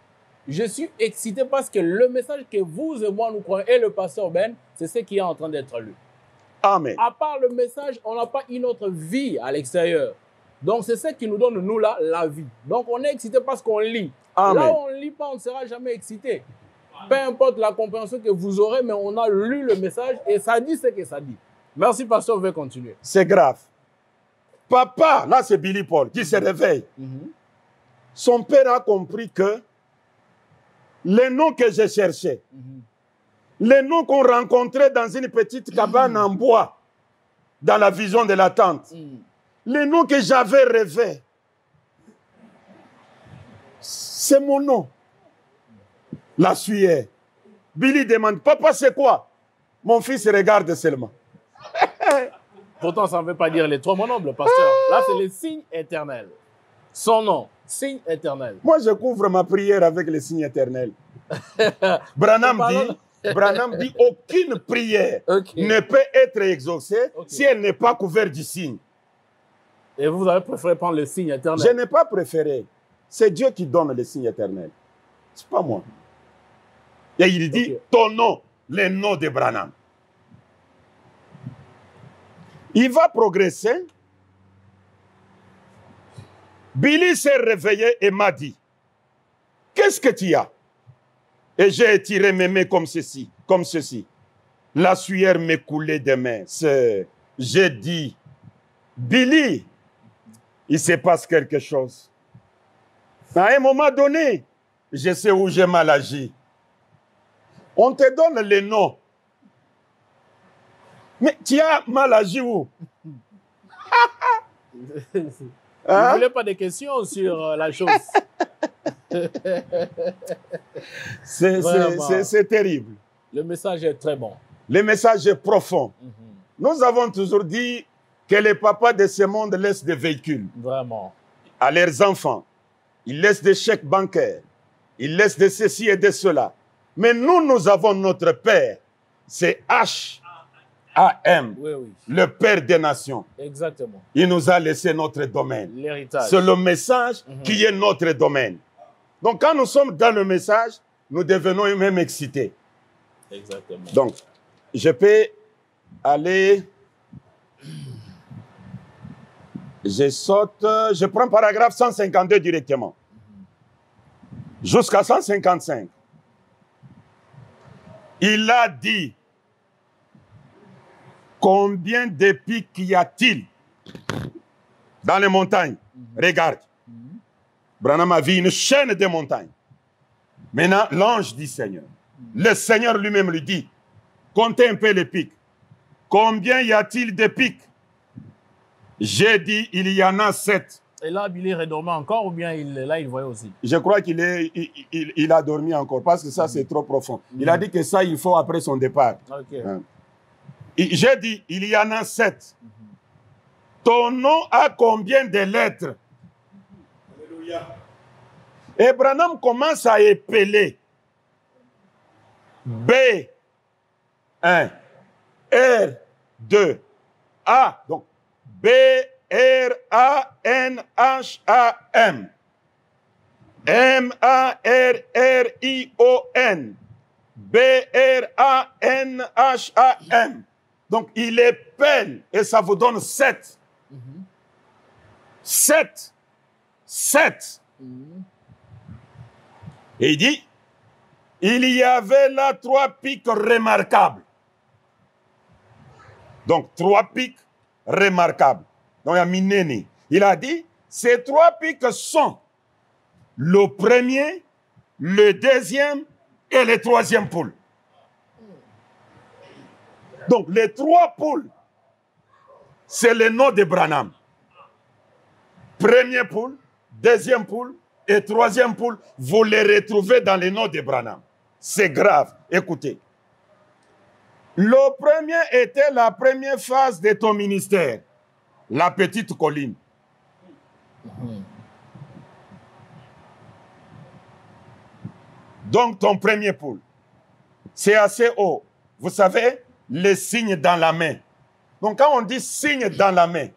Je suis excité parce que le message que vous et moi nous croyons et le pasteur Ben, c'est ce qui est en train d'être lu. Amen. À part le message, on n'a pas une autre vie à l'extérieur. Donc c'est ce qui nous donne, nous, là, la vie. Donc on est excité parce qu'on lit. Amen. Là où on ne lit pas, on ne sera jamais excité. Peu importe la compréhension que vous aurez, mais on a lu le message et ça dit ce que ça dit. Merci, pasteur, vous pouvez continuer. C'est grave. Papa, là c'est Billy Paul qui se réveille. Son père a compris que les noms que je cherchais, les noms qu'on rencontrait dans une petite cabane en bois, dans la vision de la tente, les noms que j'avais rêvés, c'est mon nom. La sueur. Billy demande, papa c'est quoi? Mon fils regarde seulement. Pourtant, ça ne veut pas dire les trois mon noble, pasteur. Là, c'est les signes éternels. Son nom, signe éternel. Moi, je couvre ma prière avec les signes éternels. Branham dit, aucune prière ne peut être exaucée si elle n'est pas couverte du signe. Et vous avez préféré prendre le signe éternel? Je n'ai pas préféré. C'est Dieu qui donne le signe éternel. Ce n'est pas moi. Et il dit, ton nom, le nom de Branham. Il va progresser. Billy s'est réveillé et m'a dit, qu'est-ce que tu as? Et j'ai étiré mes mains comme ceci, comme ceci. La sueur me coulait des mains. J'ai dit, Billy, il se passe quelque chose. À un moment donné, je sais où j'ai mal agi. On te donne les noms. Mais tu as mal agi où? Vous ne voulez pas de questions sur la chose? C'est terrible. Le message est très bon. Le message est profond. Nous avons toujours dit que les papas de ce monde laissent des véhicules. Vraiment. À leurs enfants. Ils laissent des chèques bancaires. Ils laissent de ceci et de cela. Mais nous avons notre Père. C'est H-A-M. Oui, oui. Le Père des nations. Exactement. Il nous a laissé notre domaine. L'héritage. C'est le message qui est notre domaine. Donc quand nous sommes dans le message, nous devenons même excités. Exactement. Donc, je peux aller... Je saute, je prends paragraphe 152 directement. Jusqu'à 155. Il a dit, combien de pics y a-t-il dans les montagnes? Regarde. Branham a vu une chaîne de montagnes. Maintenant, l'ange dit Seigneur. Le Seigneur lui-même lui dit, comptez un peu les pics. Combien y a-t-il de pics? J'ai dit, il y en a 7. Et là, Billy redormait encore ou bien là, il voyait aussi? Je crois qu'il il a dormi encore parce que ça, c'est trop profond. Il a dit que ça, il faut après son départ. Okay. J'ai dit, il y en a 7. ton nom a combien de lettres? Alléluia. Et Branham commence à épeler. B1, R2, A. Donc, B-R-A-N-H-A-M. M-A-R-R-I-O-N. B-R-A-N-H-A-M. Donc, il épelle et ça vous donne 7. 7. 7. Et il dit, il y avait là 3 pics remarquables. Donc, 3 pics remarquables. Donc, il y a Mineni. Il a dit, ces 3 pics sont le premier, le deuxième et le troisième pôle. Donc, les 3 pôles, c'est le nom de Branham. Premier pôle, deuxième pôle et troisième pôle, vous les retrouvez dans les noms de Branham. C'est grave. Écoutez. Le premier était la première phase de ton ministère, la petite colline. Donc, ton premier pôle, c'est assez haut. Vous savez, les signes dans la main. Donc, quand on dit signe dans la main,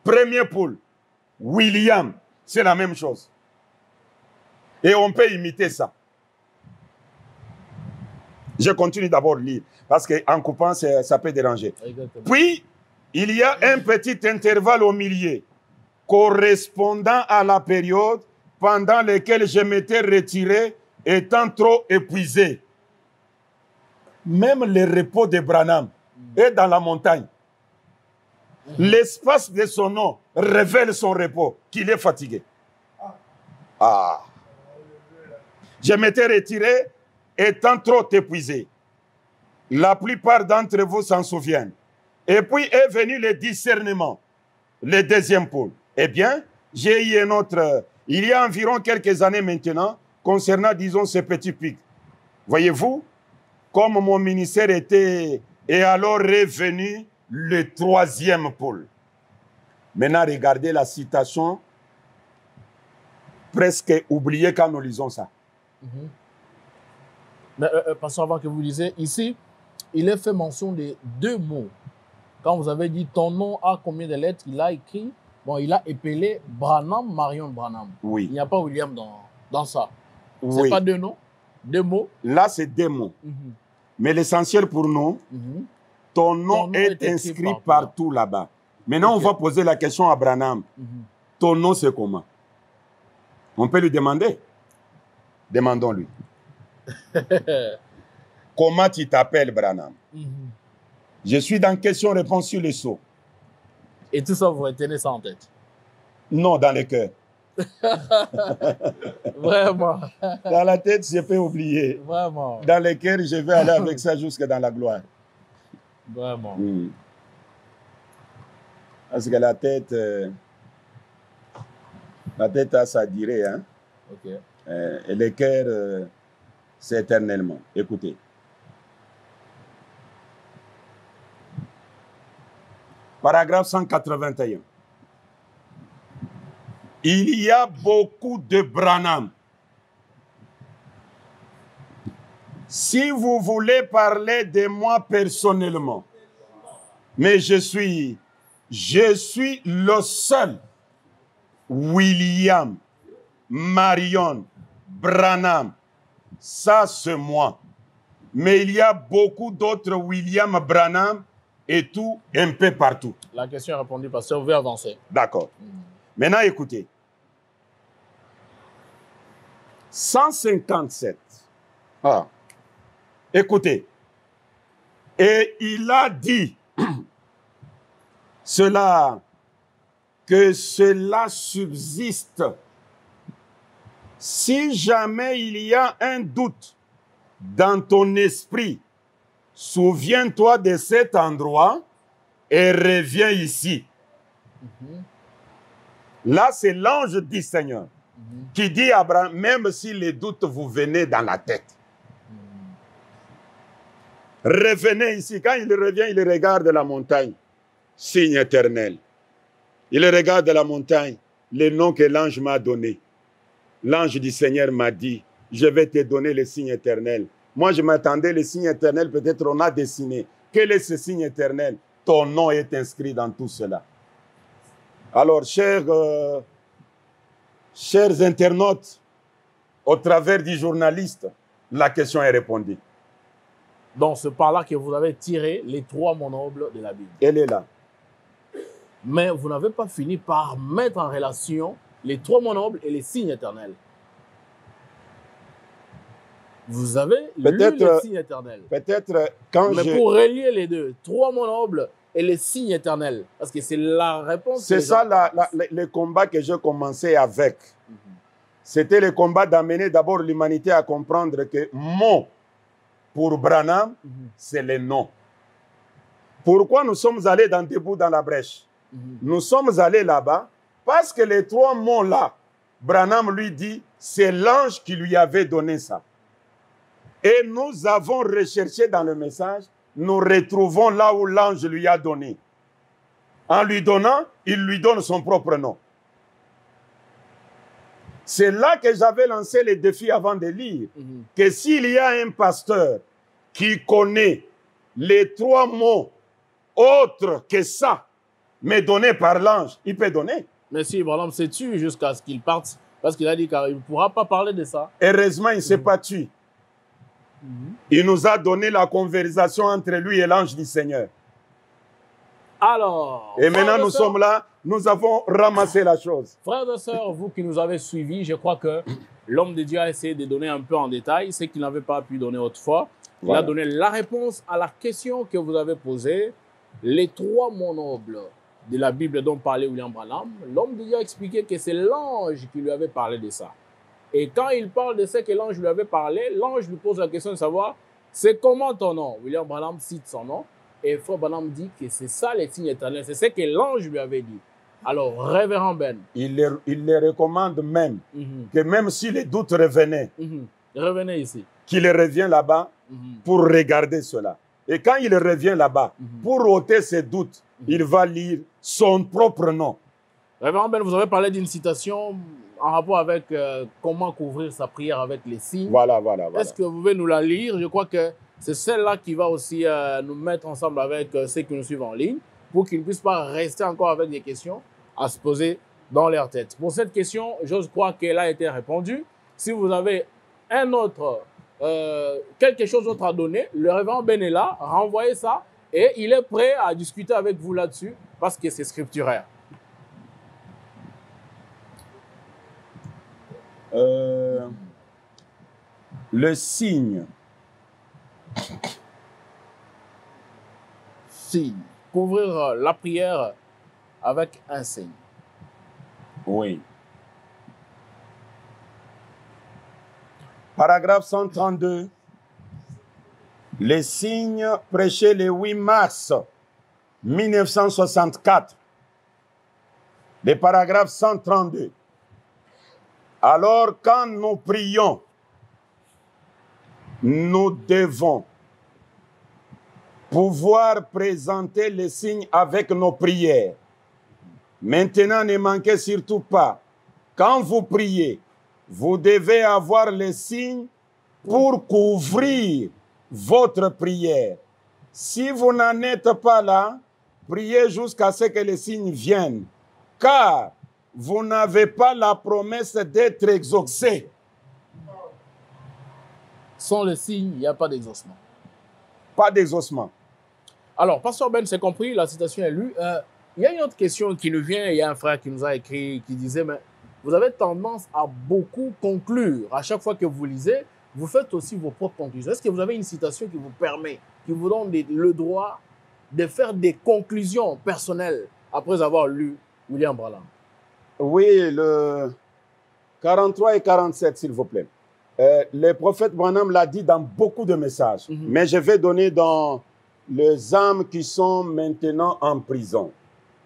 premier pôle, William, c'est la même chose. Et on peut imiter ça. Je continue d'abord de lire, parce qu'en coupant, ça peut déranger. Exactement. Puis, il y a un petit intervalle au milieu, correspondant à la période pendant laquelle je m'étais retiré, étant trop épuisé. Même le repos de Branham est dans la montagne. L'espace de son nom révèle son repos, qu'il est fatigué. Ah. Je m'étais retiré, étant trop épuisé. La plupart d'entre vous s'en souviennent. Et puis est venu le discernement, le deuxième pôle. Eh bien, j'ai eu un autre, il y a environ quelques années maintenant, concernant, disons, ce petit pic. Voyez-vous, comme mon ministère est alors revenu le troisième pôle. Maintenant, regardez la citation, presque oubliée quand nous lisons ça. Mais, passons avant que vous lisez, ici, il est fait mention de 2 mots. Quand vous avez dit ton nom a combien de lettres, il a écrit, bon, il a épelé Branham, Marion Branham. Oui. Il n'y a pas William dans ça. C'est Oui. pas 2 noms, 2 mots. Là, c'est 2 mots. Mais l'essentiel pour nous, ton nom est inscrit partout là-bas. Maintenant, on va poser la question à Branham. Ton nom, c'est comment? On peut lui demander. Demandons-lui. Comment tu t'appelles, Branham? Je suis dans question-réponse sur le sceau. Et tout ça, vous retenez ça en tête? Non, dans le cœur. Vraiment. Dans la tête, je peux oublier. Vraiment. Dans le cœur, je vais aller avec ça jusque dans la gloire. Vraiment. Parce que la tête a sa durée. Hein? Ok. Et le cœur, c'est éternellement. Écoutez. Paragraphe 181. Il y a beaucoup de Branham. Si vous voulez parler de moi personnellement, mais je suis le seul William Marion Branham. Ça, c'est moi. Mais il y a beaucoup d'autres William Branham et tout, un peu partout. La question est répondue, pasteur. Vous pouvez avancer. D'accord. Maintenant, écoutez. 157. Ah. Écoutez. Et il a dit que cela subsiste. Si jamais il y a un doute dans ton esprit, souviens-toi de cet endroit et reviens ici. Là, c'est l'ange du Seigneur qui dit à Abraham, même si les doutes vous venaient dans la tête, revenez ici. Quand il revient, il regarde la montagne, signe éternel. Il regarde la montagne, le nom que l'ange m'a donné. L'ange du Seigneur m'a dit, je vais te donner le signe éternel. Moi, je m'attendais, le signe éternel, peut-être on a dessiné. Quel est ce signe éternel? Ton nom est inscrit dans tout cela. Alors, chers internautes, au travers du journaliste, la question est répondue. Donc, c'est par là que vous avez tiré les 3 mots nobles de la Bible. Elle est là. Mais vous n'avez pas fini par mettre en relation les 3 mots nobles et les signes éternels. Vous avez lu les signes éternels. Peut-être quand mais pour relier les deux, 3 mots nobles et les signes éternels, parce que c'est la réponse. C'est ça le combat que j'ai commencé avec. C'était le combat d'amener d'abord l'humanité à comprendre que mot pour Branham, c'est le nom. Pourquoi nous sommes allés debout dans la brèche? Nous sommes allés là-bas parce que les 3 mots-là, Branham lui dit, c'est l'ange qui lui avait donné ça. Et nous avons recherché dans le message, nous retrouvons là où l'ange lui a donné. En lui donnant, il lui donne son propre nom. C'est là que j'avais lancé le défi avant de lire, que s'il y a un pasteur qui connaît les 3 mots autres que ça, mais donnés par l'ange, il peut donner. Mais si Branham s'est tué jusqu'à ce qu'il parte, parce qu'il a dit qu'il ne pourra pas parler de ça. Heureusement, il ne s'est pas tué. Il nous a donné la conversation entre lui et l'ange du Seigneur. Alors, et maintenant, nous sommes là, nous avons ramassé la chose. Frères et sœurs, vous qui nous avez suivis, je crois que l'homme de Dieu a essayé de donner un peu en détail ce qu'il n'avait pas pu donner autrefois. Il a donné la réponse à la question que vous avez posée. Les 3 mots nobles de la Bible dont parlait William Branham, l'homme de Dieu a expliqué que c'est l'ange qui lui avait parlé de ça. Et quand il parle de ce que l'ange lui avait parlé, l'ange lui pose la question de savoir, c'est comment ton nom? William Branham cite son nom. Et Frère Branham dit que c'est ça les signes éternels. C'est ce que l'ange lui avait dit. Alors, révérend Ben. Il les recommande même que même si les doutes revenaient, revenez ici. Qu'il revient là-bas pour regarder cela. Et quand il revient là-bas, pour ôter ses doutes, il va lire son propre nom. Révérend Ben, vous avez parlé d'une citation en rapport avec comment couvrir sa prière avec les signes. Voilà. Est-ce que vous pouvez nous la lire? Je crois que c'est celle-là qui va aussi nous mettre ensemble avec ceux qui nous suivent en ligne pour qu'ils ne puissent pas rester encore avec des questions à se poser dans leur tête. Pour cette question, j'ose croire qu'elle a été répondue. Si vous avez un autre, quelque chose d'autre à donner, le révérend Ben est là, renvoyez ça et il est prêt à discuter avec vous là-dessus parce que c'est scripturaire. Le signe. Signe. Couvrir la prière avec un signe. Oui. Paragraphe 132. Les signes prêchés le 8 mars 1964. Le paragraphe 132. Alors, quand nous prions, nous devons pouvoir présenter les signes avec nos prières. Maintenant, ne manquez surtout pas, quand vous priez, vous devez avoir les signes pour couvrir votre prière. Si vous n'en êtes pas là, priez jusqu'à ce que les signes viennent, car vous n'avez pas la promesse d'être exaucé. Sans le signe, il n'y a pas d'exaucement. Pas d'exaucement. Alors, Pasteur Ben, c'est compris, la citation est lue. Il y a une autre question qui nous vient. Il y a un frère qui nous a écrit, qui disait, mais vous avez tendance à beaucoup conclure. À chaque fois que vous lisez, vous faites aussi vos propres conclusions. Est-ce que vous avez une citation qui vous permet, qui vous donne le droit de faire des conclusions personnelles après avoir lu William Branham? Oui, le 43 et 47, s'il vous plaît. Le prophète Branham l'a dit dans beaucoup de messages, mais je vais donner dans les âmes qui sont maintenant en prison.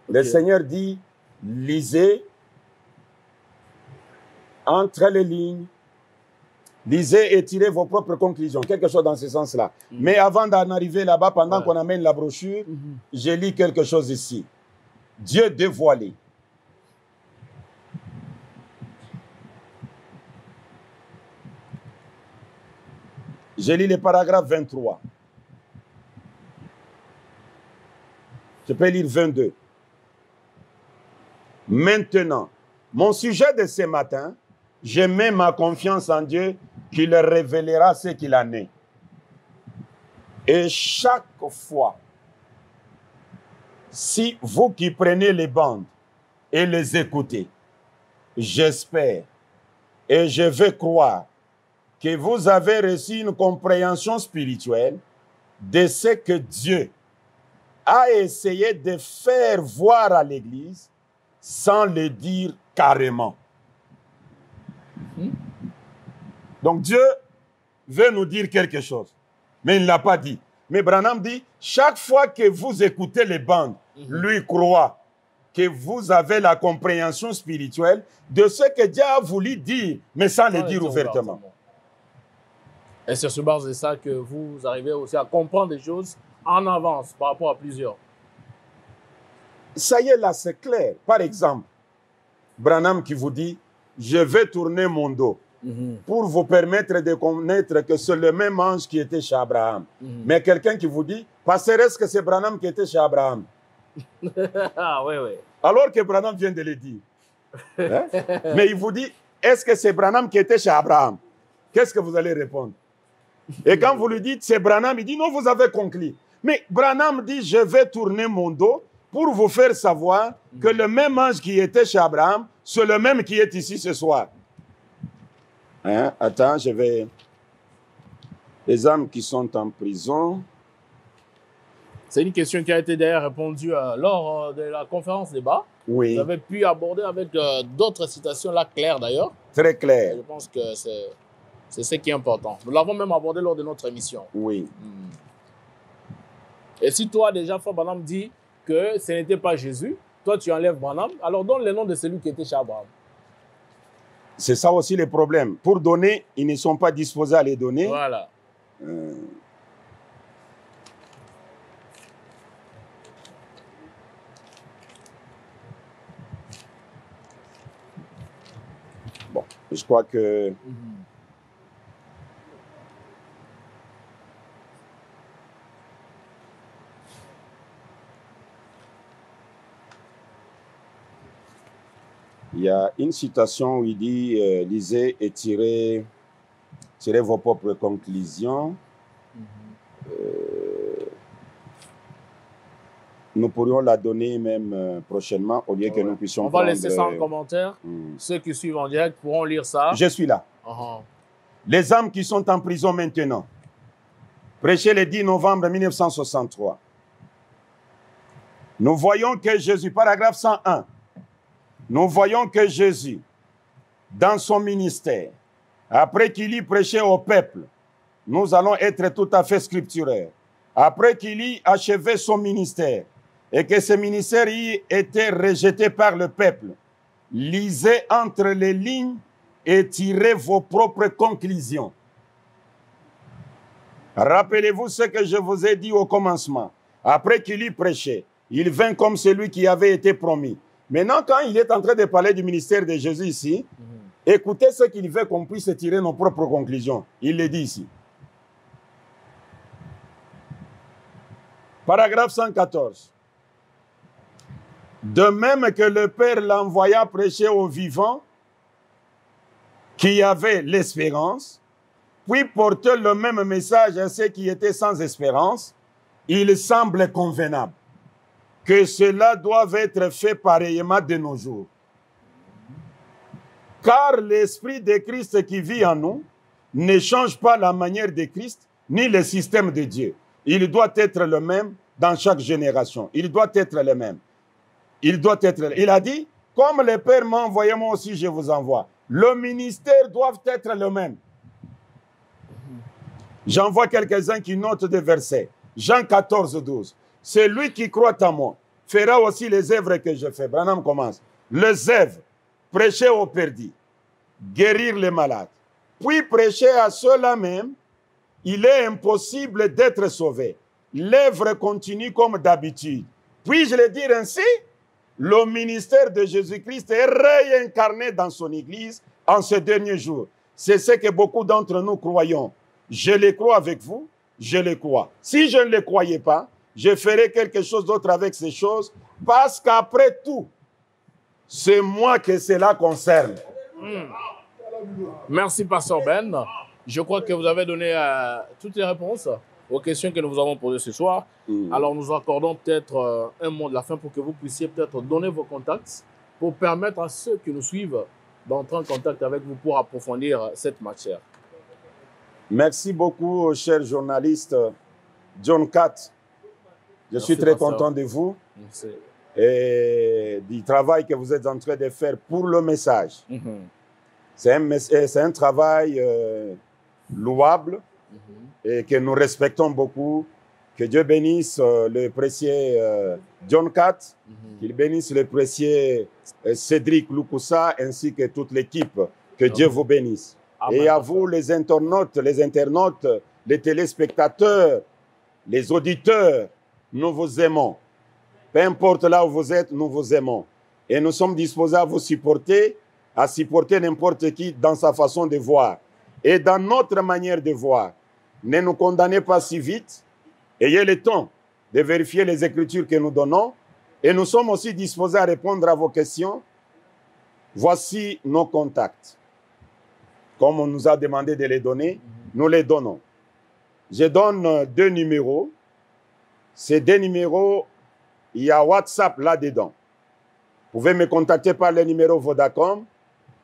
Okay. Le Seigneur dit, lisez entre les lignes, lisez et tirez vos propres conclusions, quelque chose dans ce sens-là. Mais avant d'en arriver là-bas, pendant qu'on amène la brochure, je lis quelque chose ici. Dieu dévoilé. Je lis le paragraphe 23. Je peux lire 22. Maintenant, mon sujet de ce matin, je mets ma confiance en Dieu qui leur révélera ce qu'il en est. Et chaque fois, si vous qui prenez les bandes et les écoutez, j'espère et je veux croire que vous avez reçu une compréhension spirituelle de ce que Dieu a essayé de faire voir à l'Église sans le dire carrément. Donc Dieu veut nous dire quelque chose, mais il ne l'a pas dit. Mais Branham dit, chaque fois que vous écoutez les bandes, lui croit que vous avez la compréhension spirituelle de ce que Dieu a voulu dire, mais sans le dire ouvertement. Et c'est sur base de ça que vous arrivez aussi à comprendre des choses en avance par rapport à plusieurs. Ça y est, là, c'est clair. Par exemple, Branham qui vous dit, je vais tourner mon dos pour vous permettre de connaître que c'est le même ange qui était chez Abraham. Mais quelqu'un qui vous dit, pasteur, est-ce que c'est Branham qui était chez Abraham? Ah oui, oui. Alors que Branham vient de le dire. Hein? Mais il vous dit, est-ce que c'est Branham qui était chez Abraham? Qu'est-ce que vous allez répondre? Et quand vous lui dites, c'est Branham, il dit, non, vous avez conclu. Mais Branham dit, je vais tourner mon dos pour vous faire savoir que le même ange qui était chez Abraham, c'est le même qui est ici ce soir. Hein? Attends, je vais... Les âmes qui sont en prison... C'est une question qui a été d'ailleurs répondue lors de la conférence débat. Oui. Vous avez pu aborder avec d'autres citations là claires d'ailleurs. Très clair. Et je pense que c'est ce qui est important. Nous l'avons même abordé lors de notre émission. Oui. Et si toi déjà, Frère Branham dit que ce n'était pas Jésus, toi tu enlèves Branham, alors donne le nom de celui qui était chez Abraham. C'est ça aussi le problème. Pour donner, ils ne sont pas disposés à les donner. Voilà. Bon, je crois que... Il y a une citation où il dit lisez et tirez vos propres conclusions. Nous pourrions la donner même prochainement au lieu que nous puissions On va laisser ça en commentaire. Ceux qui suivent en direct pourront lire ça. Je suis là. Les âmes qui sont en prison maintenant. Prêché le 10 novembre 1963. Nous voyons que Jésus, paragraphe 101. Nous voyons que Jésus, dans son ministère, après qu'il ait prêché au peuple, nous allons être tout à fait scripturaires. Après qu'il ait achevé son ministère et que ce ministère y était rejeté par le peuple, lisez entre les lignes et tirez vos propres conclusions. Rappelez-vous ce que je vous ai dit au commencement. Après qu'il ait prêché, il vint comme celui qui avait été promis. Maintenant, quand il est en train de parler du ministère de Jésus ici, écoutez ce qu'il veut qu'on puisse tirer nos propres conclusions. Il le dit ici. Paragraphe 114. De même que le Père l'envoya prêcher aux vivants qui avaient l'espérance, puis porter le même message à ceux qui étaient sans espérance, il semble convenable que cela doive être fait pareillement de nos jours. Car l'Esprit de Christ qui vit en nous ne change pas la manière de Christ ni le système de Dieu. Il doit être le même dans chaque génération. Il doit être le même. Il a dit, comme le Père m'a envoyé, moi aussi je vous envoie. Le ministère doit être le même. J'envoie quelques-uns qui notent des versets. Jean 14, 12. Celui qui croit en moi fera aussi les œuvres que je fais. Branham commence. Les œuvres, prêcher aux perdus, guérir les malades, puis prêcher à ceux-là même, il est impossible d'être sauvé. L'œuvre continue comme d'habitude. Puis-je le dire ainsi? Le ministère de Jésus-Christ est réincarné dans son Église en ces derniers jours. C'est ce que beaucoup d'entre nous croyons. je les crois avec vous, je les crois. Si je ne les croyais pas, je ferai quelque chose d'autre avec ces choses, parce qu'après tout, c'est moi que cela concerne. Merci, Pasteur Ben. Je crois que vous avez donné toutes les réponses aux questions que nous vous avons posées ce soir. Alors, nous accordons peut-être un mot de la fin pour que vous puissiez peut-être donner vos contacts pour permettre à ceux qui nous suivent d'entrer en contact avec vous pour approfondir cette matière. Merci beaucoup, cher journaliste John Cat. Je suis très content de vous et du travail que vous êtes en train de faire pour le message. C'est un travail louable et que nous respectons beaucoup. Que Dieu bénisse le précieux John Cat, qu'il bénisse le précieux Cédric Lukusa ainsi que toute l'équipe. Que Dieu vous bénisse. Et à vous, les internautes, les téléspectateurs, les auditeurs, nous vous aimons. Peu importe là où vous êtes, nous vous aimons. Et nous sommes disposés à vous supporter, à supporter n'importe qui dans sa façon de voir. Et dans notre manière de voir, ne nous condamnez pas si vite. Ayez le temps de vérifier les Écritures que nous donnons. Et nous sommes aussi disposés à répondre à vos questions. Voici nos contacts. Comme on nous a demandé de les donner, nous les donnons. Je donne 2 numéros. Ces 2 numéros, il y a WhatsApp là-dedans. Vous pouvez me contacter par le numéro Vodacom,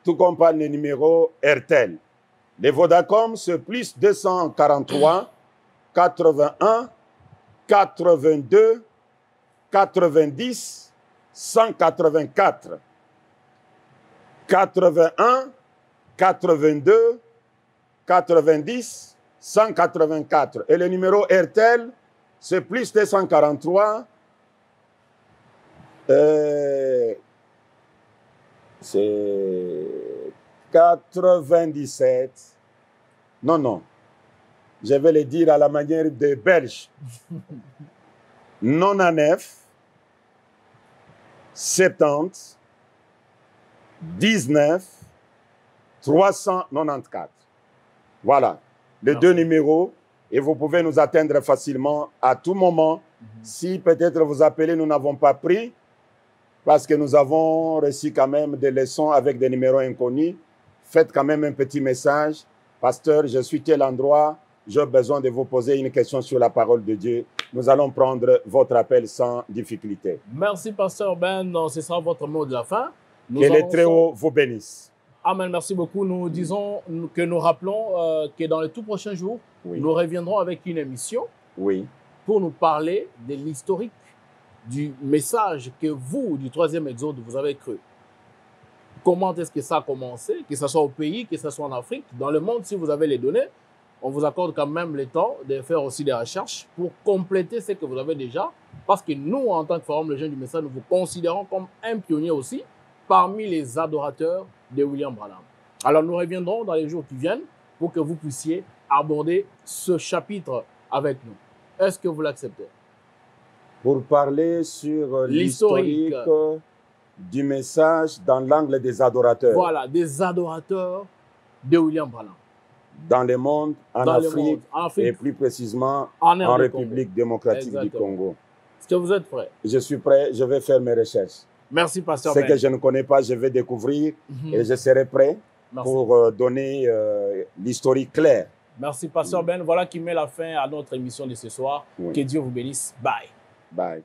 tout comme par le numéro RTL. Les Vodacom, c'est plus 243 81 82 90 184. 81 82 90 184. Et le numéro RTL, c'est plus 243. C'est 97. Non. Je vais le dire à la manière des Belges. 99 70 19 394. Voilà, les 2 numéros. Et vous pouvez nous atteindre facilement à tout moment. Si peut-être vous appelez, nous n'avons pas pris, parce que nous avons reçu quand même des leçons avec des numéros inconnus. Faites quand même un petit message. Pasteur, je suis tel endroit, j'ai besoin de vous poser une question sur la parole de Dieu. Nous allons prendre votre appel sans difficulté. Merci, Pasteur Ben. Ce sera votre mot de la fin. Que les Très-Hauts vous bénissent. Amen, merci beaucoup. Nous disons que nous rappelons que dans les tout prochains jours, nous reviendrons avec une émission pour nous parler de l'historique du message que vous, du 3e Exode, vous avez cru. Comment est-ce que ça a commencé, que ce soit au pays, que ce soit en Afrique, dans le monde, si vous avez les données, on vous accorde quand même le temps de faire aussi des recherches pour compléter ce que vous avez déjà, parce que nous, en tant que Forum Les Jeunes du Message, nous vous considérons comme un pionnier aussi parmi les adorateurs de William Branham. Alors, nous reviendrons dans les jours qui viennent pour que vous puissiez aborder ce chapitre avec nous. Est-ce que vous l'acceptez? Pour parler sur l'historique du message dans l'angle des adorateurs. Voilà, des adorateurs de William Branham. Dans le monde, en Afrique, et plus précisément en République démocratique du Congo. Est-ce que vous êtes prêts? Je suis prêt, je vais faire mes recherches. Merci, Pasteur Ce Ben. que je ne connais pas, je vais découvrir et je serai prêt pour donner l'historique claire. Merci, Pasteur Ben. Voilà qui met la fin à notre émission de ce soir. Que Dieu vous bénisse. Bye. Bye.